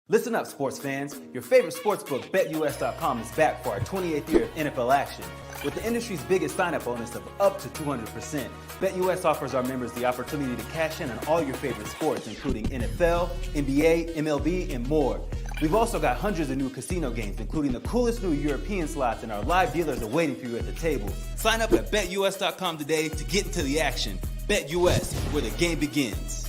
Listen up, sports fans. Your favorite sportsbook, BetUS.com, is back for our 28th year of NFL action. With the industry's biggest sign-up bonus of up to 200%, BetUS offers our members the opportunity to cash in on all your favorite sports, including NFL, NBA, MLB, and more. We've also got hundreds of new casino games, including the coolest new European slots, and our live dealers are waiting for you at the table. Sign up at BetUS.com today to get into the action. BetUS, where the game begins.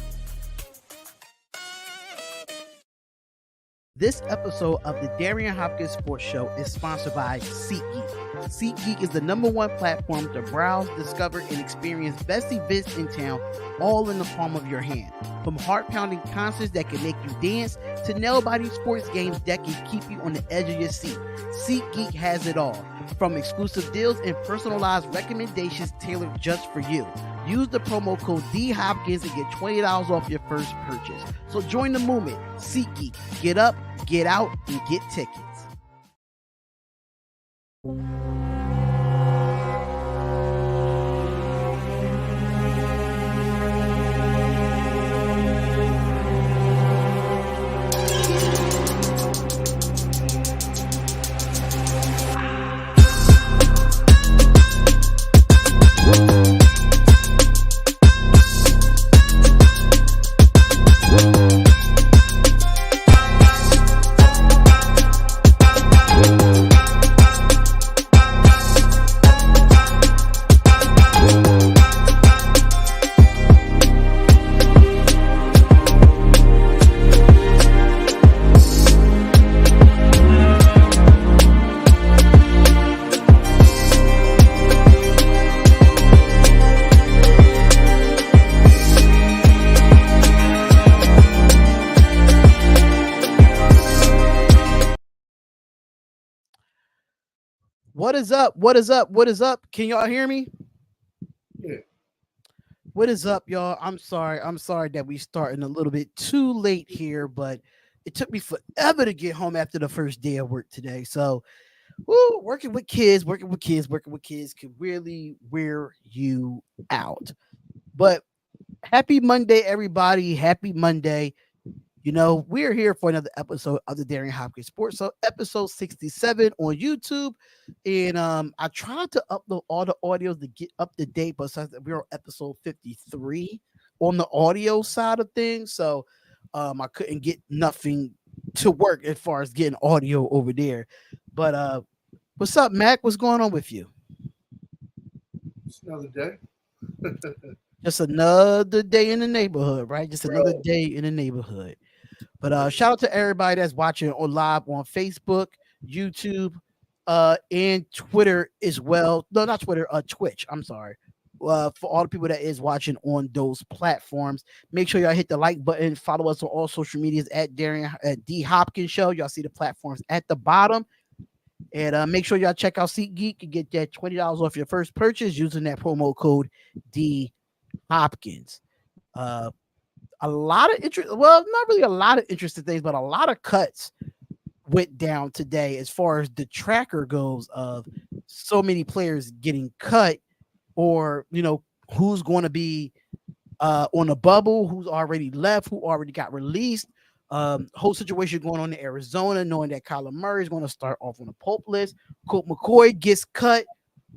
This episode of the Darion Hopkins Sports Show is sponsored by SeatGeek. SeatGeek is the #1 platform to browse, discover, and experience best events in town, all in the palm of your hand. From heart-pounding concerts that can make you dance to nail-biting sports games that can keep you on the edge of your seat, SeatGeek has it all. From exclusive deals and personalized recommendations tailored just for you. Use the promo code DHopkins and get $20 off your first purchase. So join the movement. SeatGeek. Get up, get out, and get tickets. What is up? What is up? What is up? Can y'all hear me? Yeah. What is up, y'all? I'm sorry that we starting a little bit too late here, but it took me forever to get home after the first day of work today. So, working with kids can really wear you out. But happy Monday, everybody. Happy Monday. You know, we're here for another episode of the Darion Hopkins Sports Show, episode 67 on YouTube. And I tried to upload all the audios to get up to date, but we're on episode 53 on the audio side of things. So I couldn't get nothing to work as far as getting audio over there. But what's up, Mac? What's going on with you? It's another day. Just another day in the neighborhood, right? Just another day in the neighborhood. But shout out to everybody that's watching on live on Facebook, YouTube, and Twitter as well. No, not Twitter, Twitch. I'm sorry. for all the people that is watching on those platforms. Make sure y'all hit the like button. Follow us on all social medias at DhopkinsShow. Y'all see the platforms at the bottom. And make sure y'all check out SeatGeek and get that $20 off your first purchase using that promo code DHopkins. A lot of interest. Well, not really a lot of interesting things, but a lot of cuts went down today as far as the tracker goes of so many players getting cut, or who's going to be on the bubble, who's already left, who already got released. Whole situation going on in Arizona, knowing that Kyler Murray is going to start off on the PUP list. Colt McCoy gets cut.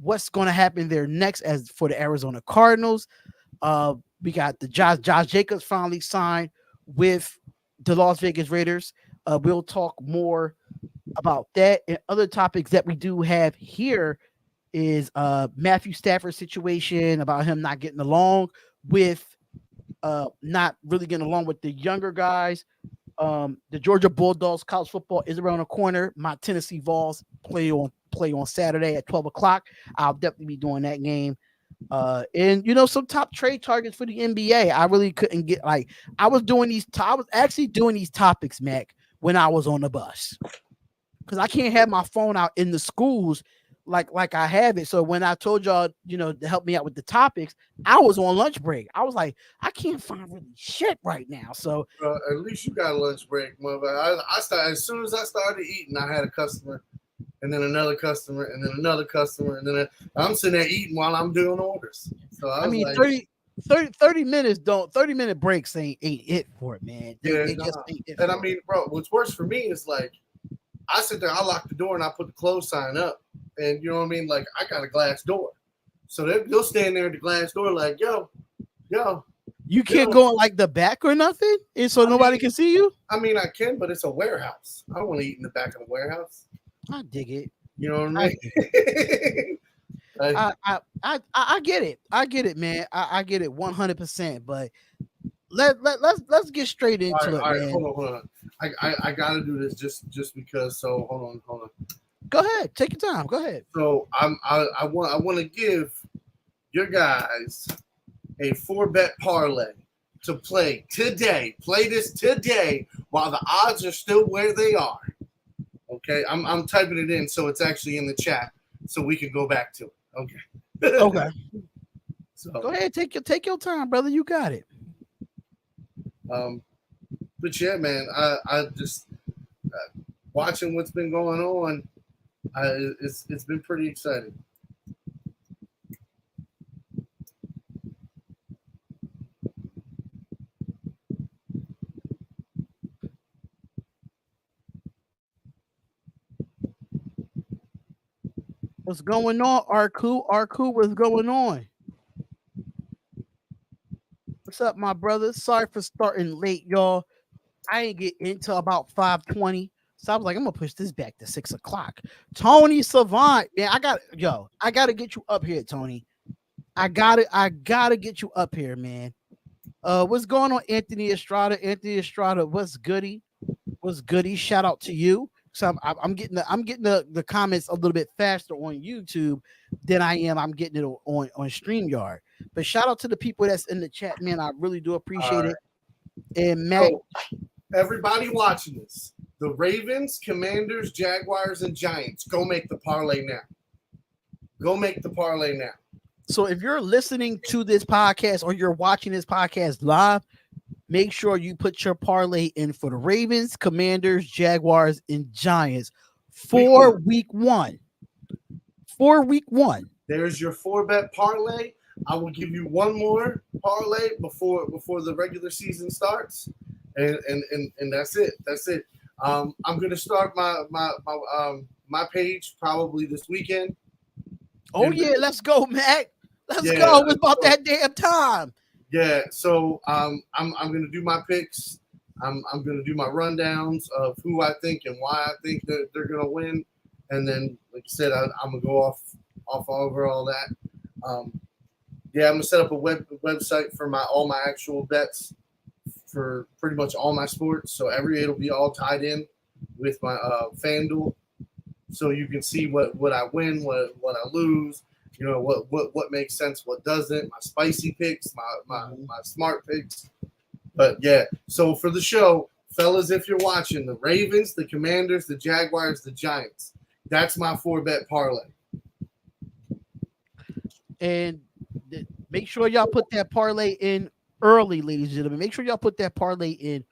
What's going to happen there next as for the Arizona Cardinals? We got the Josh Jacobs finally signed with the Las Vegas Raiders. We'll talk more about that and other topics that we do have here. Is Matthew Stafford's situation about him not getting along with not really getting along with the younger guys. The Georgia Bulldogs college football is around the corner. My Tennessee Vols play on Saturday at 12 o'clock. I'll definitely be doing that game. And some top trade targets for the NBA. I really couldn't get I was actually doing these topics, Mac, when I was on the bus. Because I can't have my phone out in the schools like I have it. So when I told y'all, to help me out with the topics, I was on lunch break. I was like, I can't find really shit right now. So at least you got a lunch break, motherfucker. I started as soon as I started eating, I had a customer, and then another customer, and then another customer, and then I'm sitting there eating while I'm doing orders. So I mean, like, 30 minute breaks ain't it for it, man. They just ain't it. And I mean, bro, what's worse for me is like I sit there, I lock the door, and I put the close sign up. And you know what I mean? Like, I got a glass door. So they'll stand there at the glass door like, yo. You can't go in like the back or nothing? And so nobody can see you? I mean, I can, but it's a warehouse. I don't want to eat in the back of the warehouse. I dig it. You know what I mean? I get it. I get it, man. I get it 100%. But let's get straight into it, all right, man. Hold on. I gotta do this just because. So hold on. Go ahead. Take your time. Go ahead. So I want to give your guys a 4-bet parlay to play today. Play this today while the odds are still where they are. Okay, I'm typing it in so it's actually in the chat so we can go back to it. Okay. Okay. So go ahead. Take your time, brother. You got it. But yeah, man, I just watching what's been going on. It's been pretty exciting. What's going on, Arku? Arku, what's going on? What's up, my brother? Sorry for starting late, y'all. I ain't get into about 5:20. So I was like, I'm gonna push this back to 6 o'clock. Tony Savant, man, I gotta get you up here, Tony. I gotta get you up here, man. What's going on, Anthony Estrada? Anthony Estrada, what's goody? What's goody? Shout out to you. So I'm getting the comments a little bit faster on YouTube than I'm getting it on StreamYard. But shout out to the people that's in the chat, man. I really do appreciate it. And Matt, so, everybody watching this, the Ravens, Commanders, Jaguars, and Giants, go make the parlay now. Go make the parlay now. So if you're listening to this podcast or you're watching this podcast live, make sure you put your parlay in for the Ravens, Commanders, Jaguars, and Giants for week one. For week one. There's your 4-bet parlay. I will give you one more parlay before the regular season starts, and that's it. That's it. I'm gonna start my page probably this weekend. Oh yeah, let's go, Mac. Let's go. It's about that damn time. Yeah, so I'm gonna do my picks. I'm gonna do my rundowns of who I think and why I think that they're gonna win, and then like you said, I'm gonna go off over all that. I'm gonna set up a website for all my actual bets for pretty much all my sports. So it'll be all tied in with my FanDuel, so you can see what I win, what I lose, You know what makes sense, what doesn't. My spicy picks, my smart picks. But yeah, so for the show, fellas, if you're watching, the Ravens, the Commanders, the Jaguars, the Giants. That's my 4-bet parlay. And make sure y'all put that parlay in early, ladies and gentlemen. Make sure y'all put that parlay in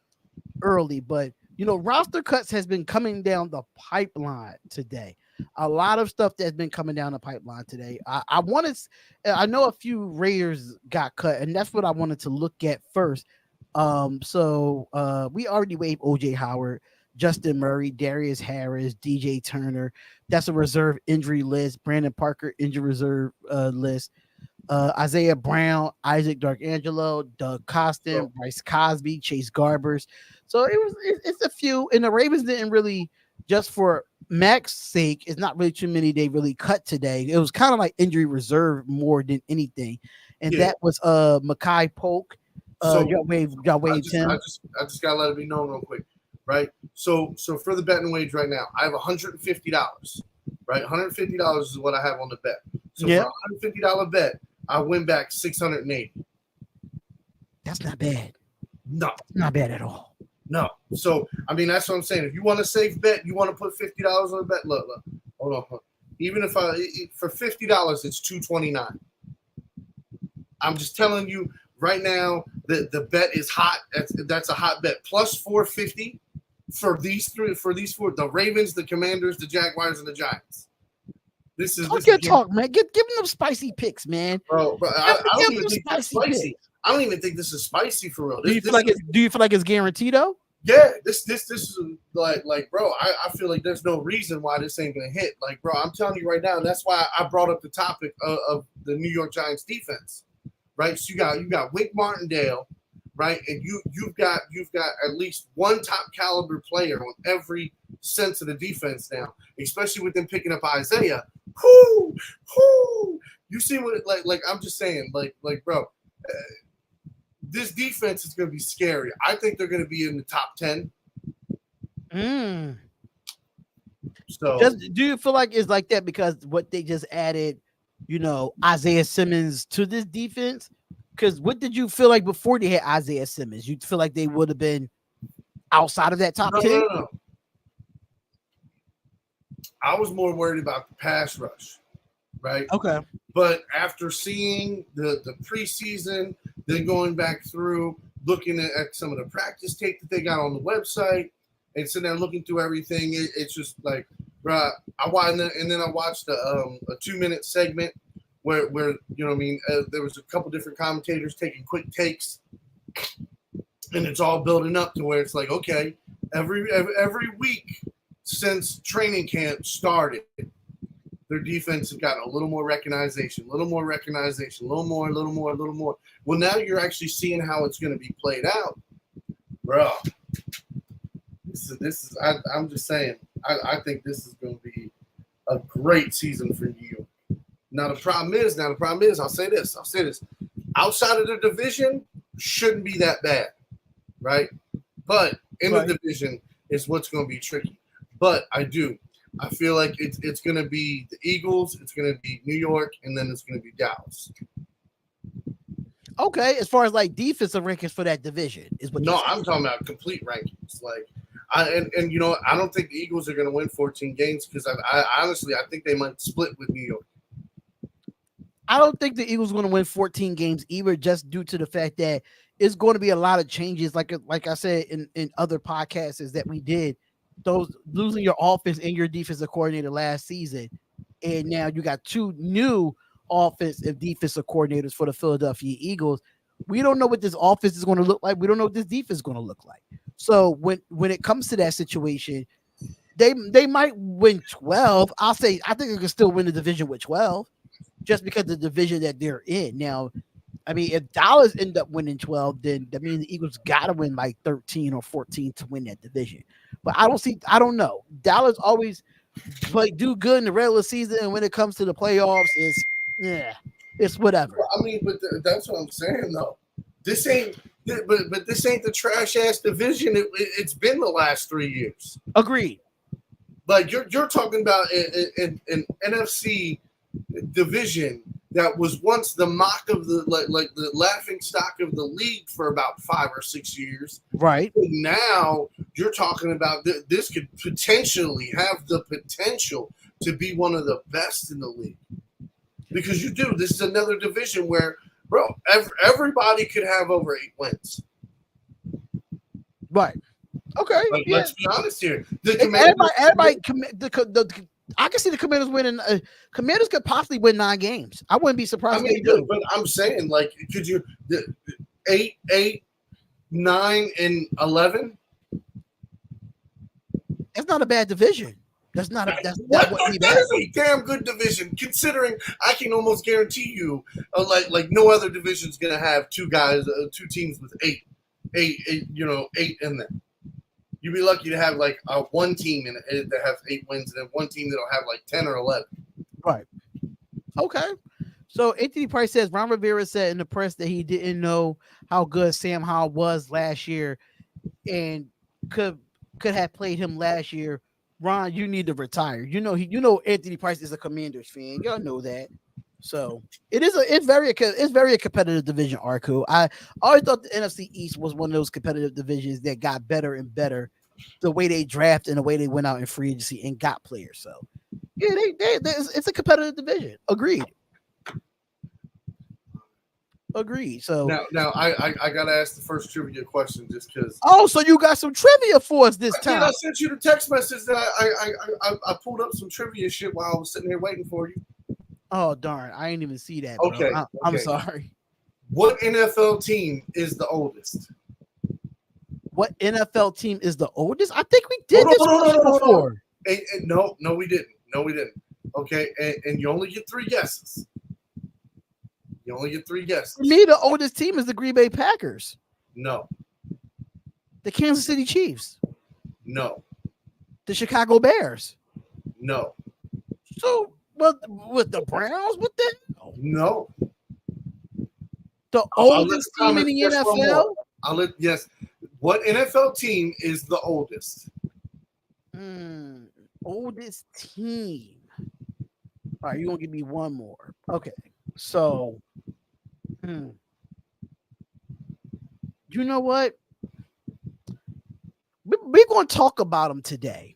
early. But roster cuts has been coming down the pipeline today. A lot of stuff that's been coming down the pipeline today. I know a few Raiders got cut, and that's what I wanted to look at first. So we already waived OJ Howard, Justin Murray, Darius Harris, DJ Turner. That's a reserve injury list. Brandon Parker injury reserve list. Isaiah Brown, Isaac D'Angelo, Doug Costin, Bryce Cosby, Chase Garbers. So it's a few, and the Ravens didn't really, just for Mac's sake, it's not really too many they really cut today. It was kind of like injury reserve more than anything, and that was Mekhi Polk. Y'all waived him. I just gotta let it be known real quick, right? So for the betting wage right now, I have $150, right? $150 is what I have on the bet. So for a $150 bet, I win back $680. That's not bad. No, not bad at all. No. So I mean, that's what I'm saying. If you want a safe bet, you want to put $50 on the bet. Look, hold on. Even if for $50, it's $229. I'm just telling you right now. The bet is hot. That's a hot bet. Plus 450 for these four: the Ravens, the Commanders, the Jaguars, and the Giants. Talk, man. Give them them spicy picks, man. Bro, I don't even think it's spicy. I don't even think this is spicy for real. Do you feel like it's guaranteed though? Yeah, this is like bro, I feel like there's no reason why this ain't gonna hit. Like, bro, I'm telling you right now, and that's why I brought up the topic of the New York Giants defense. Right, so you got Wink Martindale, right, and you've got at least one top caliber player on every sense of the defense now, especially with them picking up Isaiah. Whoo, you see what like I'm just saying, like bro, this defense is gonna be scary. I think they're gonna be in the top 10. So do you feel like it's like that because what they just added? Isaiah Simmons to this defense? Because what did you feel like before they had Isaiah Simmons? You feel like they would have been outside of that top 10? No. I was more worried about the pass rush, right? Okay. But after seeing the preseason, then going back through, looking at some of the practice tape that they got on the website, and sitting there looking through everything, it's just like, bro, I watched a 2-minute segment where there was a couple different commentators taking quick takes, and it's all building up to where it's like, okay, every week since training camp started, their defense has gotten a little more recognition, a little more. Well, now you're actually seeing how it's going to be played out, bro. This is. I'm just saying. I think this is going to be a great season for New York. Now the problem is, I'll say this. Outside of the division, shouldn't be that bad, right? But in the division is what's going to be tricky. But I feel like it's going to be the Eagles, it's going to be New York, and then it's going to be Dallas. Okay, as far as like defensive rankings for that division is what. No, I'm talking about complete rankings. Like, I don't think the Eagles are going to win 14 games because I honestly think they might split with New York. I don't think the Eagles are going to win 14 games either, just due to the fact that it's going to be a lot of changes. Like I said in other podcasts that we did, those losing your offense and your defensive coordinator last season, and now you got two new offense and defensive coordinators for the Philadelphia Eagles. We don't know what this offense is going to look like. We don't know what this defense is going to look like. So when it comes to that situation, they might win 12. I think they can still win the division with 12, just because of the division that they're in. Now, I mean, if Dallas end up winning 12, then that means the Eagles got to win like 13 or 14 to win that division. But I don't know. Dallas always do good in the regular season, and when it comes to the playoffs, it's whatever. Well, I mean, but that's what I'm saying though. This ain't the trash ass division it's been the last 3 years. Agreed. Like you're talking about an NFC division that was once the mock of the like the laughing stock of the league for about 5 or 6 years. Right. Now you're talking about this could potentially have the potential to be one of the best in the league. Because you do. This is another division where, bro, everybody could have over 8 wins. Right. Okay. Like, yeah. let's be honest here. I can see the Commanders winning. Commanders could possibly win 9 games. I wouldn't be surprised. I mean, but I'm saying, like, could you 8, 9, and 11? That's not a bad division. That wouldn't be bad. That is a damn good division, considering I can almost guarantee you, like no other division is gonna have 2 teams with 8 in them. You'd be lucky to have like one team that has 8 wins, and then one team that'll have like 10 or 11. Right. Okay. So Anthony Price says Ron Rivera said in the press that he didn't know how good Sam Howell was last year, and could have played him last year. Ron, you need to retire. You know Anthony Price is a Commanders fan. Y'all know that. So it's very a competitive division, Arku. I always thought the NFC East was one of those competitive divisions that got better and better the way they draft and the way they went out in free agency and got players. So yeah, it's a competitive division. Agreed. So now I gotta ask the first trivia question just because. Oh, so you got some trivia for us this time? I sent you the text message that I pulled up some trivia shit while I was sitting here waiting for you. Oh darn! I didn't even see that. Bro. Okay, I'm sorry. What NFL team is the oldest? What NFL team is the oldest? I think we did this before. No, we didn't. Okay, and you only get 3 guesses. For me, the oldest team is the Green Bay Packers. No. The Kansas City Chiefs. No. The Chicago Bears. No. So, with the Browns, what the hell? No. The oldest team in the NFL? Yes. What NFL team is the oldest? Oldest team. All right, you're going to give me one more. Okay. So, you know what? We're going to talk about them today.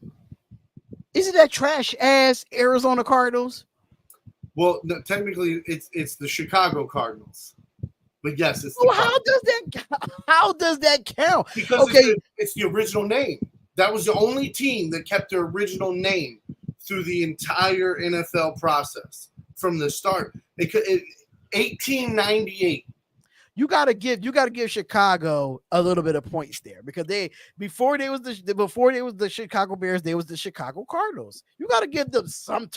Is it that trash ass Arizona Cardinals? Well, no, technically, it's the Chicago Cardinals. But yes, it's. Well, how does that count? Because it's the original name. That was the only team that kept their original name through the entire NFL process from the start. 1898. You gotta give Chicago a little bit of points there because before they was the Chicago Bears, they was the Chicago Cardinals. You gotta give them some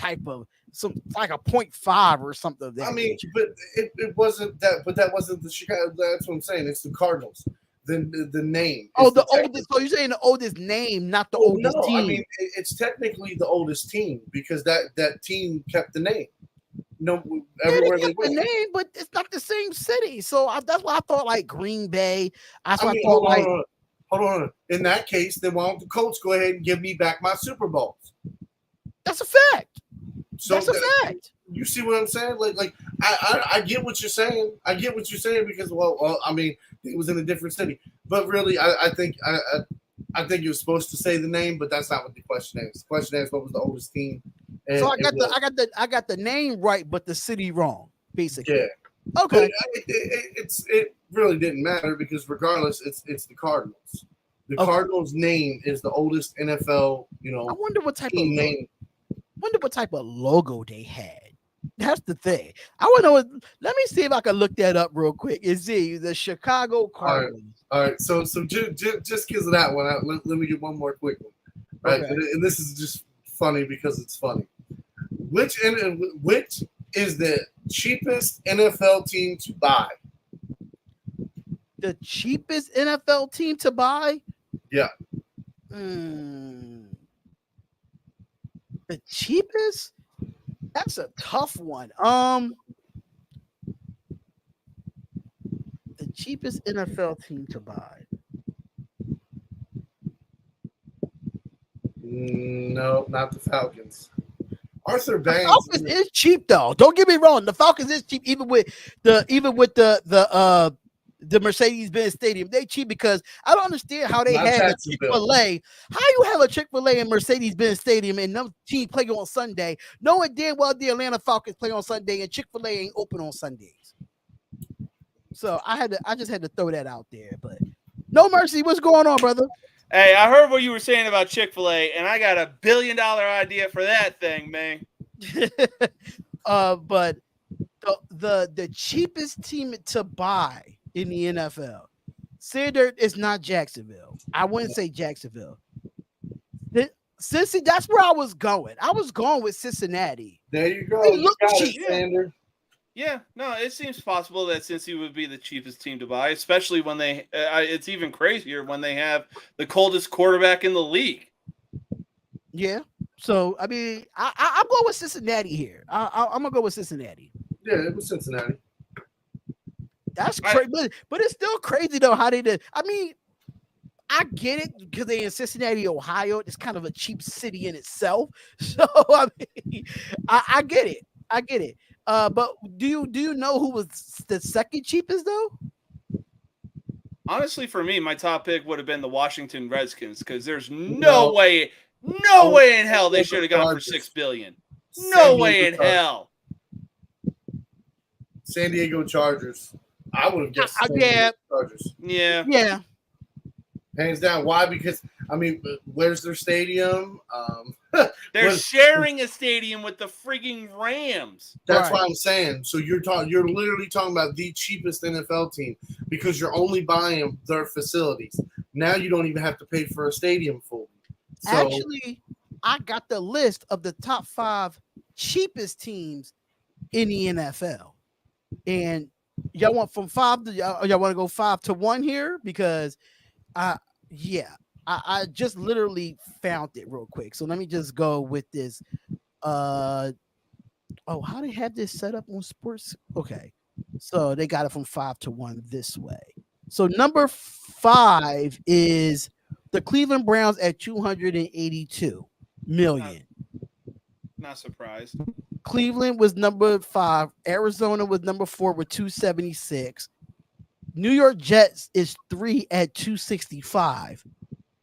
like a 0.5 or something. I mean, but it wasn't that. But that wasn't the Chicago. That's what I'm saying. It's the Cardinals. The name. Oh, the oldest. So you're saying the oldest name, not the oldest team? I mean, it's technically the oldest team because that team kept the name. No, everywhere they went. The name, but it's not the same city. So that's why I thought like Green Bay. Hold on. In that case, then why don't the Colts go ahead and give me back my Super Bowls? That's a fact. That's a fact. You see what I'm saying? Like I get what you're saying. I get what you're saying because well, I mean, it was in a different city. But really, I think you're supposed to say the name, but that's not what the question is. The question is what was the oldest team. And so I got the name right, but the city wrong, basically. Yeah. Okay. It really didn't matter because regardless, it's the Cardinals. The Cardinals name is the oldest NFL. I wonder what type of name. Wonder what type of logo they had. That's the thing. I want to know. Let me see if I can look that up real quick and see the Chicago Cardinals. All right. So just because of that one, let me get one more quick one. Right, okay. And this is just funny because it's funny. Which is the cheapest NFL team to buy? The cheapest NFL team to buy? Yeah. The cheapest? That's a tough one. The cheapest NFL team to buy. No, not the Falcons. Arthur The Banks. Falcons is cheap though. Don't get me wrong. The Falcons is cheap, even with the Mercedes-Benz Stadium. They cheap because I don't understand how they Not have a Jacksonville. Chick-fil-A. How you have a Chick-fil-A in Mercedes-Benz Stadium and no team play on Sunday, knowing damn well the Atlanta Falcons play on Sunday and Chick-fil-A ain't open on Sundays. So I just had to throw that out there. But no mercy. What's going on, brother? Hey, I heard what you were saying about Chick-fil-A, and I got $1 billion idea for that thing, man. But the cheapest team to buy in the NFL, Sanders is not Jacksonville. I wouldn't say Jacksonville. Cincy, that's where I was going. I was going with Cincinnati. There you go. They You look got cheap. it, Sander. Yeah, no, it seems possible that Cincy would be the cheapest team to buy, especially when they. It's even crazier when they have the coldest quarterback in the league. Yeah. So I mean, I'm going with Cincinnati here. I'm gonna go with Cincinnati. Yeah, it was Cincinnati. That's crazy, but it's still crazy though how they did. I mean, I get it because they're in Cincinnati, Ohio. It's kind of a cheap city in itself. So I mean, I get it. I get it. But do you know who was the second cheapest though? Honestly, for me, my top pick would have been the Washington Redskins because there's no way in hell they should have gone for $6 billion. No way in hell. San Diego Chargers. I would have guessed Chargers. Yeah. Hands down. Why? Because I mean, where's their stadium? They're sharing a stadium with the freaking Rams. That's what I'm saying. So you're literally talking about the cheapest NFL team because you're only buying their facilities. Now you don't even have to pay for a stadium fully. So, actually, I got the list of the top 5 cheapest teams in the NFL, and y'all want from 5 to y'all want to go 5 to 1 here because I just literally found it real quick. So let me just go with this. How they have this set up on sports? Okay. So they got it from 5 to 1 this way. So number 5 is the Cleveland Browns at 282 million. Not surprised. Cleveland was number 5. Arizona was number 4 with 276. New York Jets is 3 at 265.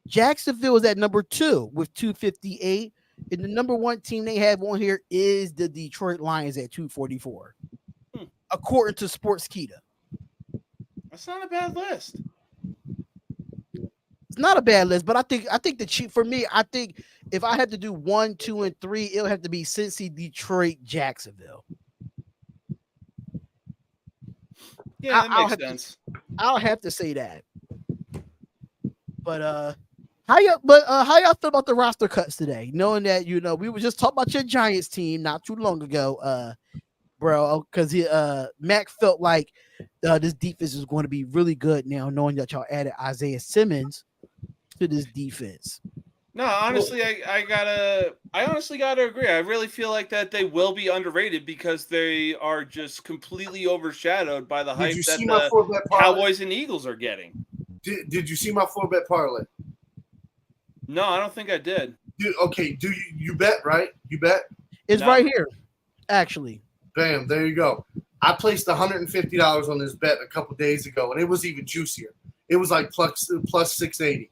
Jacksonville is at number 2 with 258. And the number 1 team they have on here is the Detroit Lions at 244. According to Sportskeeda. That's not a bad list. It's not a bad list, but I think the cheap for me, I think if I had to do 1, 2, and 3, it'll have to be Cincy, Detroit, Jacksonville. Yeah, that makes sense. I'll have to say that. But how y'all feel about the roster cuts today? Knowing that we were just talking about your Giants team not too long ago, bro, because Mac felt like this defense is going to be really good now, knowing that y'all added Isaiah Simmons to this defense. No, honestly, I honestly gotta agree. I really feel like that they will be underrated because they are just completely overshadowed by the hype that the Cowboys and Eagles are getting. Did you see my 4-bet parlay? No, I don't think I did. Okay, do you bet, right? You bet? It's right here, actually. Bam, there you go. I placed $150 on this bet a couple days ago, and it was even juicier. It was like plus 680.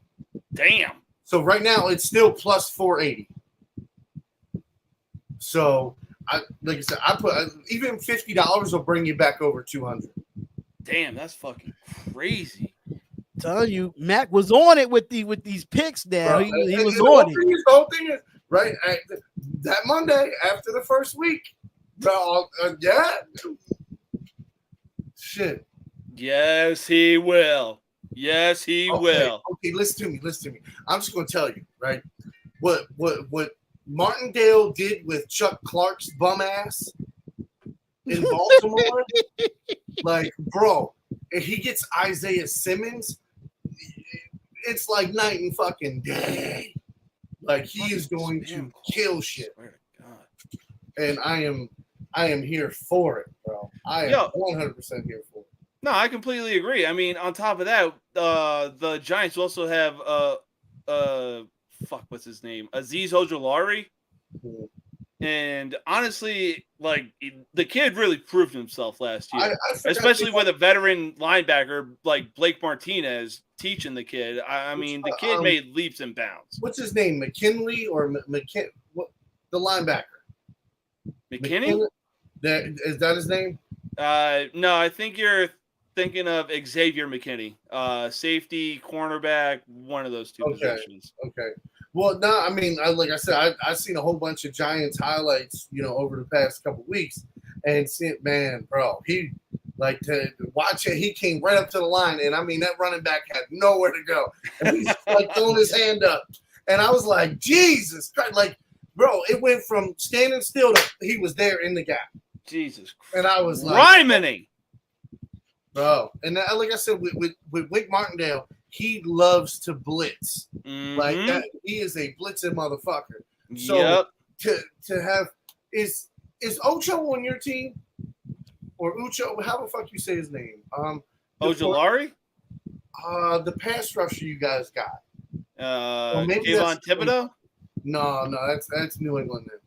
Damn. So right now it's still plus 480. So like I said, I put even $50 will bring you back over 200. Damn, that's fucking crazy. Telling you, Mac was on it with these picks. Now he was on it. The whole thing is right that Monday after the first week. Bro, yeah. Shit. Yes, he will. Yes, he will. Okay, listen to me. I'm just gonna tell you, right? What Martindale did with Chuck Clark's bum ass in Baltimore, like, bro, if he gets Isaiah Simmons, it's like night and fucking day. Like, he is going to kill shit. And I am here for it, bro. I am 100% here for it. No, I completely agree. I mean, on top of that, the Giants also have what's his name? Azeez Ojulari. And honestly, like the kid really proved himself last year, I especially with a veteran linebacker like Blake Martinez teaching the kid. I mean, the kid made leaps and bounds. What's his name? McKinley or McKin? What the linebacker? McKinney? Is that his name? No, I think you're thinking of Xavier McKinney, safety, cornerback, one of those two positions. Okay. Well, no, I mean, like I said, I've seen a whole bunch of Giants highlights, over the past couple weeks, and man, bro, he like to watch it. He came right up to the line, and I mean, that running back had nowhere to go, and he's like throwing his hand up, and I was like, Jesus Christ, like, bro, it went from standing still to he was there in the gap. Jesus Christ. And I was like, Rhyming. Bro, and like I said, with Wick Martindale, he loves to blitz. Like that, he is a blitzing motherfucker. So to have is Ocho on your team or Ucho? How the fuck you say his name? Ojolari? The pass rusher you guys got. Kayvon Thibodeau? No, that's New England then.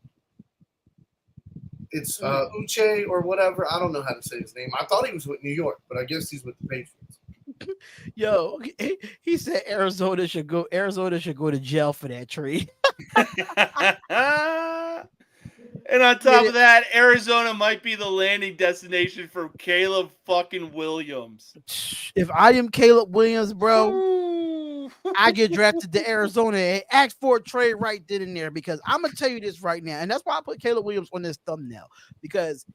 It's Uche or whatever. I don't know how to say his name. I thought he was with New York, but I guess he's with the Patriots. Yo, he said Arizona should go to jail for that trade. And on top of that, Arizona might be the landing destination for Caleb fucking Williams. If I am Caleb Williams, bro, I get drafted to Arizona and ask for a trade right then and there, because I'm gonna tell you this right now, and that's why I put Caleb Williams on this thumbnail, because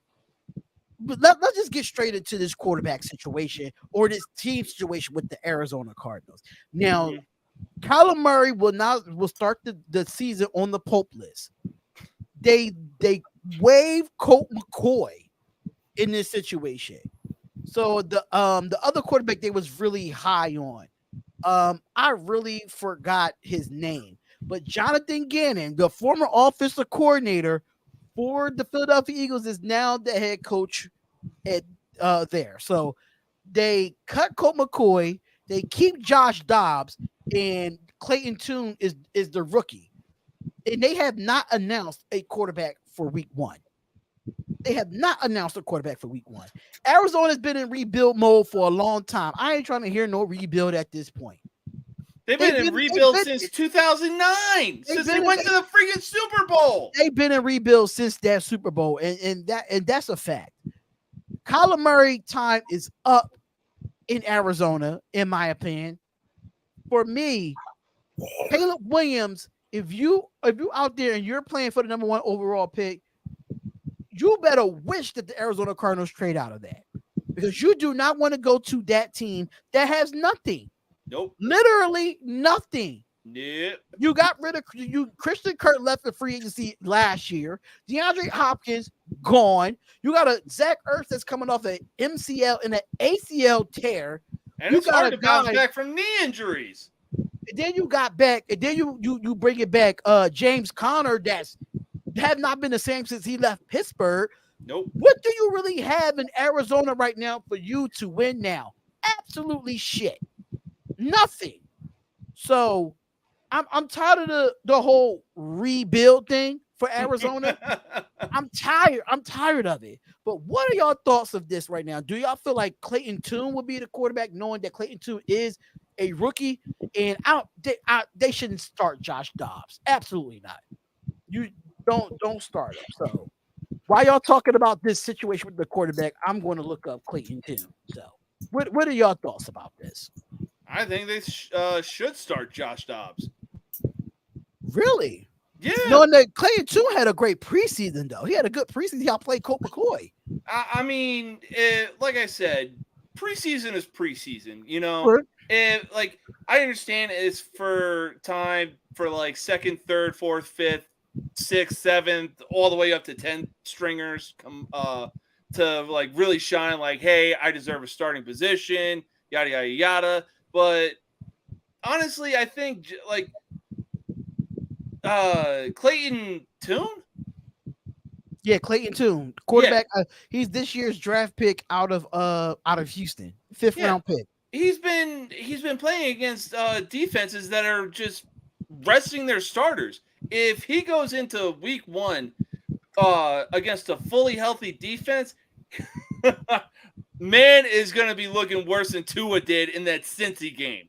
let's just get straight into this quarterback situation or this team situation with the Arizona Cardinals. Now, Kyler Murray will start the season on the PUP list. They waive Colt McCoy in this situation. So the other quarterback they was really high on. I really forgot his name, but Jonathan Gannon, the former offensive coordinator for the Philadelphia Eagles, is now the head coach at there. So they cut Colt McCoy, they keep Josh Dobbs, and Clayton Tune is the rookie. And they have not announced a quarterback for week 1. They have not announced a quarterback for week 1. Arizona's been in rebuild mode for a long time. I ain't trying to hear no rebuild at this point. They've been in rebuild since 2009. Since they went to the freaking Super Bowl. They've been in rebuild since that Super Bowl, and that's a fact. Kyler Murray time is up in Arizona, in my opinion. For me, Caleb Williams, if you out there and you're playing for the number 1 overall pick, you better wish that the Arizona Cardinals trade out of that, because you do not want to go to that team that has nothing. Nope. Literally nothing. Yeah. You got rid of Christian Kirk left the free agency last year. DeAndre Hopkins gone. You got a Zach Ertz that's coming off an MCL and an ACL tear. And it's hard to bounce back from knee injuries. And then you got back, and then you bring it back. James Conner, that's have not been the same since he left Pittsburgh. Nope. What do you really have in Arizona right now for you to win now? Absolutely shit. Nothing. So I'm tired of the whole rebuild thing for Arizona. I'm tired of it. But what are y'all thoughts of this right now? Do y'all feel like Clayton Tune will be the quarterback, knowing that Clayton Tune is a rookie, and they shouldn't start Josh Dobbs? Absolutely not. You don't start him. So while y'all talking about this situation with the quarterback, I'm going to look up Clayton Tune. So what are y'all thoughts about this? I think they should start Josh Dobbs. Really? Yeah. Knowing that Clayton Tune had a great preseason, though. He had a good preseason. Y'all played Colt McCoy. I mean, like I said, preseason is preseason. You know, Sure. Like I understand it's for time for like 2nd, 3rd, 4th, 5th, 6th, 7th, all the way up to 10 stringers come to like really shine. Like, hey, I deserve a starting position. Yada yada yada. But honestly, I think like Clayton Tune. Yeah, Clayton Tune, quarterback. Yeah. He's this year's draft pick out of Houston, 5th round pick. He's been playing against defenses that are just resting their starters. If he goes into week 1 against a fully healthy defense, man is going to be looking worse than Tua did in that Cincy game.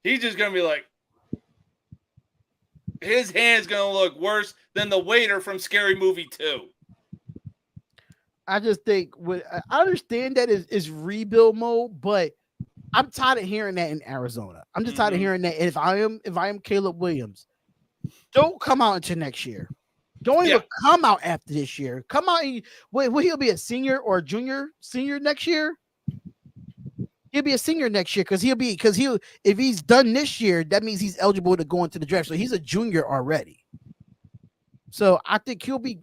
He's just going to be like, his hand's going to look worse than the waiter from Scary Movie 2. I just think I understand that is rebuild mode, but I'm tired of hearing that in Arizona. I'm just tired of hearing that. If I am Caleb Williams, don't come out until next year. Don't even come out after this year. Come out. Will he'll be a senior or a senior next year? He'll be a senior next year because if he's done this year, that means he's eligible to go into the draft. So he's a junior already. So I think he'll be.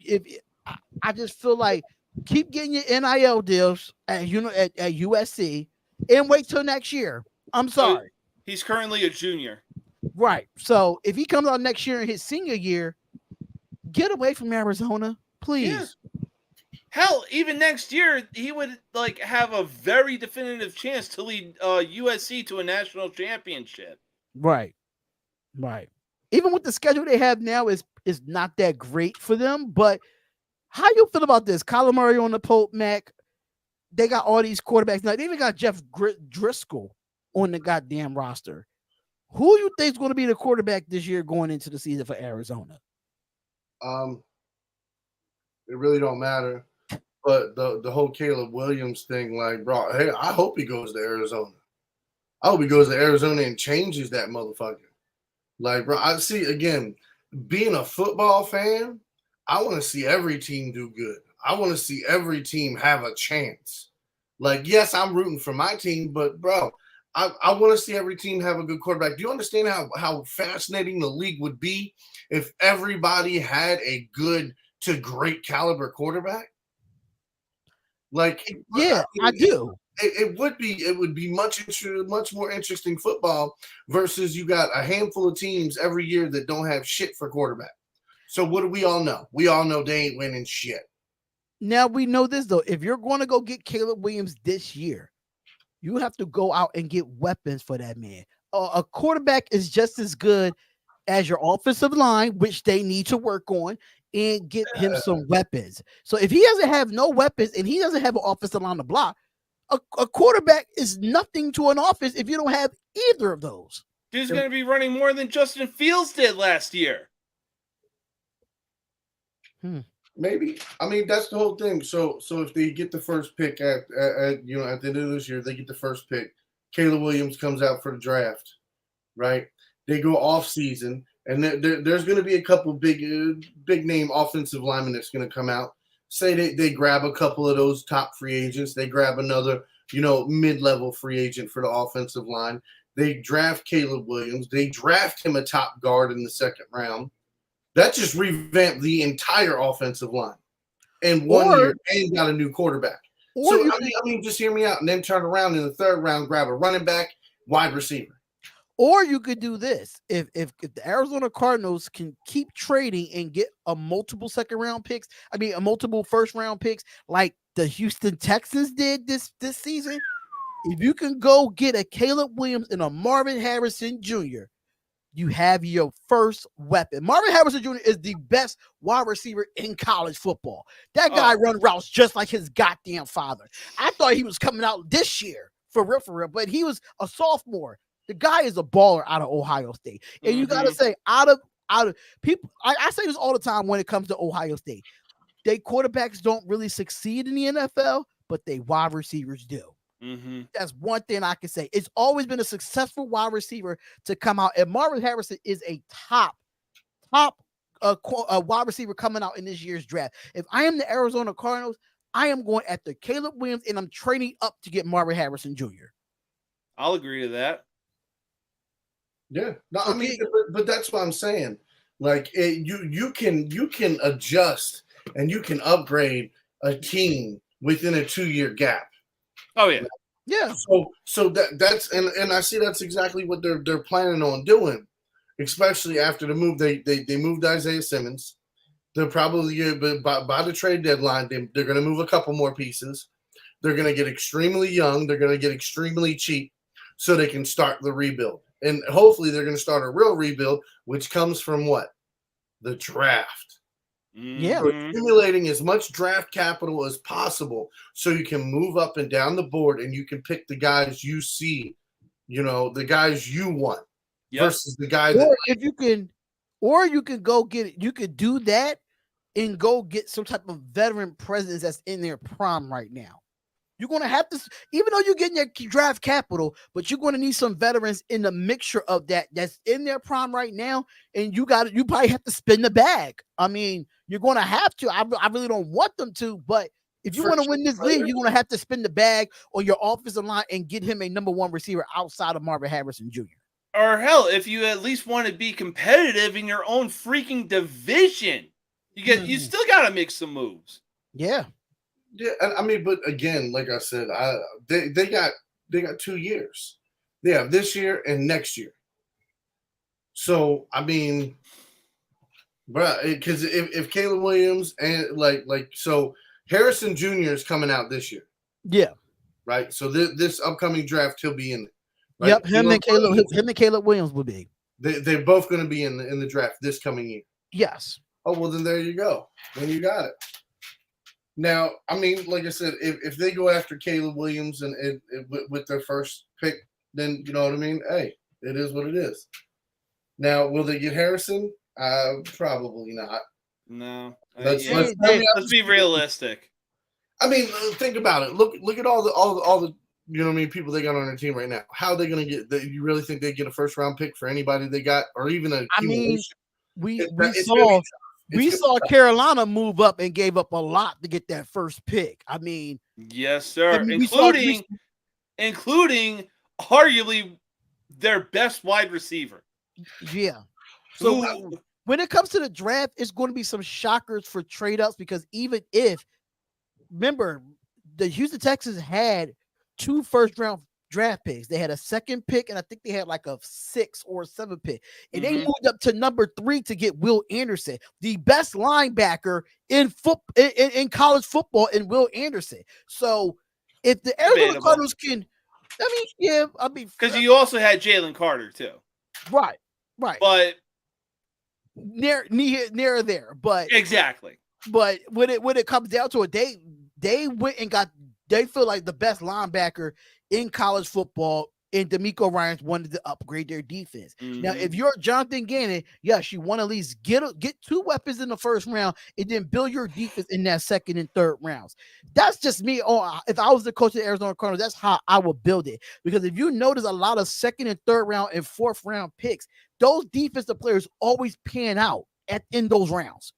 I just feel like keep getting your NIL deals at USC and wait till next year. I'm sorry. He's currently a junior. Right. So if he comes out next year in his senior year, get away from Arizona, please. Yeah. Hell, even next year, he would have a very definitive chance to lead USC to a national championship. Right. Right. Even with the schedule they have now is not that great for them. But how you feel about this? Kyler Murray on the Pope, Mac. They got all these quarterbacks now. They even got Jeff Driscoll on the goddamn roster. Who you think is going to be the quarterback this year going into the season for Arizona? It really don't matter. But the whole Caleb Williams thing, bro, hey, I hope he goes to Arizona. I hope he goes to Arizona and changes that motherfucker. Bro, I see, again, being a football fan, I want to see every team do good. I want to see every team have a chance. Yes, I'm rooting for my team, but, bro, I want to see every team have a good quarterback. Do you understand how fascinating the league would be if everybody had a good to great caliber quarterback? I do. It would be much more interesting football versus you got a handful of teams every year that don't have shit for quarterback. So what do we all know? We all know they ain't winning shit. Now we know this though. If you're going to go get Caleb Williams this year, you have to go out and get weapons for that man. A quarterback is just as good as your offensive line, which they need to work on, and get him some weapons. So if he doesn't have no weapons and he doesn't have an offensive line to block, a quarterback is nothing to an offense if you don't have either of those. Dude's going to be running more than Justin Fields did last year. Maybe. I mean, that's the whole thing. So if they get the first pick at the end of this year, they get the first pick. Caleb Williams comes out for the draft, right? They go off season, and there's going to be a couple big name offensive linemen that's going to come out. Say they grab a couple of those top free agents. They grab another, mid-level free agent for the offensive line. They draft Caleb Williams. They draft him a top guard in the second round. That just revamped the entire offensive line in 1 year and got a new quarterback. So, I mean, just hear me out and then turn around in the third round, grab a running back, wide receiver. Or you could do this. If the Arizona Cardinals can keep trading and get a multiple first round picks like the Houston Texans did this season, if you can go get a Caleb Williams and a Marvin Harrison Jr., you have your first weapon. Marvin Harrison Jr. is the best wide receiver in college football. That guy run routes just like his goddamn father. I thought he was coming out this year for real, but he was a sophomore. The guy is a baller out of Ohio State. And you got to say, out of people, I say this all the time when it comes to Ohio State. They quarterbacks don't really succeed in the NFL, but they wide receivers do. Mm-hmm. That's one thing I can say. It's always been a successful wide receiver to come out. And Marvin Harrison is a top wide receiver coming out in this year's draft. If I am the Arizona Cardinals, I am going after Caleb Williams, and I'm trading up to get Marvin Harrison Jr. I'll agree to that. Yeah, no, I mean, but that's what I'm saying. You can adjust and you can upgrade a team within a 2-year gap. Oh yeah, yeah. So that's and I see that's exactly what they're planning on doing, especially after the move. They moved Isaiah Simmons. They're probably by the trade deadline. They're going to move a couple more pieces. They're going to get extremely young. They're going to get extremely cheap, so they can start the rebuild. And hopefully they're going to start a real rebuild, which comes from what? The draft. Yeah. So accumulating as much draft capital as possible so you can move up and down the board and you can pick the guys you see, the guys you want versus the guy that. If you can, or you can go get it. You could do that and go get some type of veteran presence that's in their prime right now. You're going to have to, even though you're getting your draft capital, but you're going to need some veterans in the mixture of that's in their prime right now. And you probably have to spin the bag. I mean, you're going to have to. I really don't want them to, but if you want to win this league, you're going to have to spin the bag on your offensive line and get him a number one receiver outside of Marvin Harrison Jr. Or hell, if you at least want to be competitive in your own freaking division, you still got to make some moves. Yeah. Yeah, I mean, but again, like I said, they got 2 years. They have this year and next year. So I mean, bro, because if Caleb Williams and so Harrison Jr. is coming out this year. Yeah. Right. So this upcoming draft, he'll be in it. Right? Yep. Him and Caleb Williams will be. They're both going to be in the draft this coming year. Yes. Oh well, then there you go. Then you got it. Now, I mean, like I said, if they go after Caleb Williams and with their first pick, then you know what I mean? Hey, it is what it is. Now, will they get Harrison? Probably not. No. Let's be realistic. I mean, think about it. Look at all the you know what I mean, people they got on their team right now. How are they going to get? You really think they get a first round pick for anybody they got, or even a? I mean, we saw Carolina move up and gave up a lot to get that first pick. I mean, yes, sir. Including arguably their best wide receiver. Yeah. So when it comes to the draft, it's going to be some shockers for trade ups because remember, the Houston Texans had 2 first-round draft picks. They had a second pick, and I think they had like a 6 or 7 pick. And they moved up to number 3 to get Will Anderson, the best linebacker in college football, in Will Anderson. So if the Arizona Cardinals can, because you also had Jalen Carter too. Right. But near there. But exactly. But when it comes down to it, they went and they feel like the best linebacker in college football, and DeMeco Ryans wanted to upgrade their defense. Now, if you're Jonathan Gannon, yes, you want to at least get 2 weapons in the first round and then build your defense in that second and third rounds. That's just me. If I was the coach of the Arizona Cardinals, that's how I would build it. Because if you notice a lot of second and third round and fourth round picks, those defensive players always pan out in those rounds.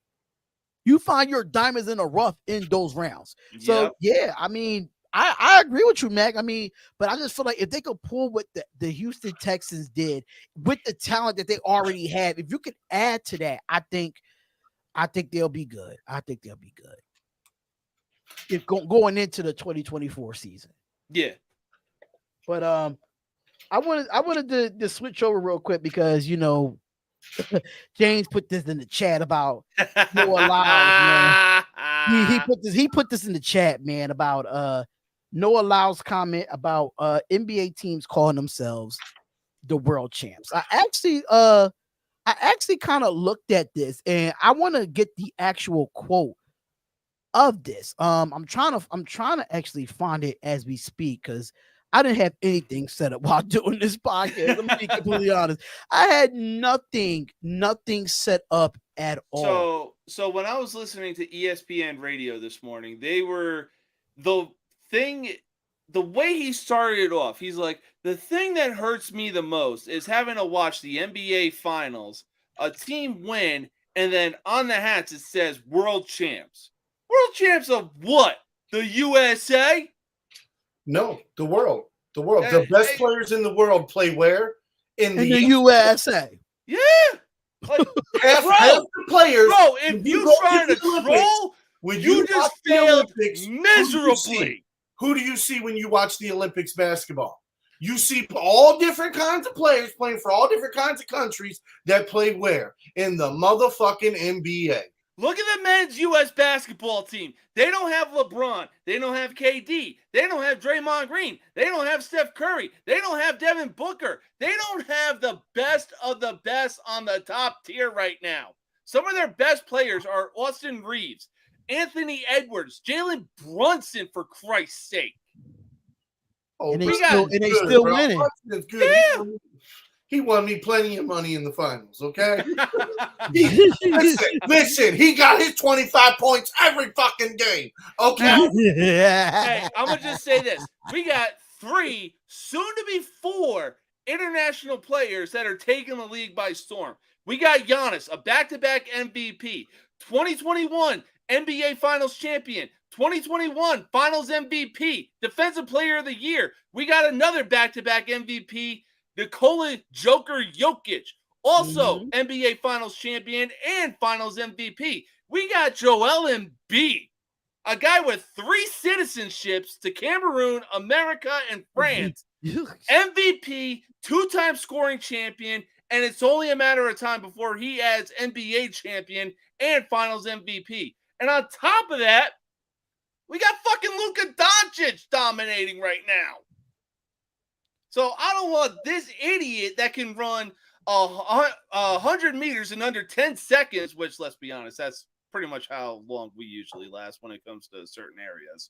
You find your diamonds in the rough in those rounds. So, yeah, I mean, I agree with you, Mac. I mean, but I just feel like if they could pull what the Houston Texans did with the talent that they already have, if you could add to that, I think they'll be good. I think they'll be good. If going into the 2024 season. Yeah. But I wanted to switch over real quick because James put this in the chat about Noah Lyles, man. He put this in the chat, man, about Noah Lyles' comment about NBA teams calling themselves the world champs. I actually kind of looked at this and I want to get the actual quote of this. I'm trying to actually find it as we speak because I didn't have anything set up while doing this podcast. Let me be completely honest. I had nothing set up at all. So when I was listening to ESPN radio this morning, they were the way he started it off. He's like, the thing that hurts me the most is having to watch the NBA finals, a team win, and then on the hats it says world champs. World champs of what? The USA? No, the world. The best players in the world play where? In the USA. Yeah. Like half the players. Bro, if you're trying to troll, you just failed miserably. Who do you see when you watch the Olympics basketball? You see all different kinds of players playing for all different kinds of countries that play where? In the motherfucking NBA. Look at the men's U.S. basketball team. They don't have LeBron. They don't have KD. They don't have Draymond Green. They don't have Steph Curry. They don't have Devin Booker. They don't have the best of the best on the top tier right now. Some of their best players are Austin Reeves, Anthony Edwards, Jalen Brunson, for Christ's sake. Oh, and they still winning. Brunson's good. Yeah. He won me plenty of money in the finals, okay? Listen, he got his 25 points every fucking game, okay? Hey, I'm going to just say this. We got 3, soon to be 4, international players that are taking the league by storm. We got Giannis, a back-to-back MVP, 2021 NBA Finals champion, 2021 Finals MVP, Defensive Player of the Year. We got another back-to-back MVP, Nikola Joker Jokic, also NBA Finals champion and Finals MVP. We got Joel Embiid, a guy with 3 citizenships to Cameroon, America, and France. MVP, 2-time scoring champion, and it's only a matter of time before he adds NBA champion and Finals MVP. And on top of that, we got fucking Luka Doncic dominating right now. So I don't want this idiot that can run 100 meters in under 10 seconds, which, let's be honest, that's pretty much how long we usually last when it comes to certain areas.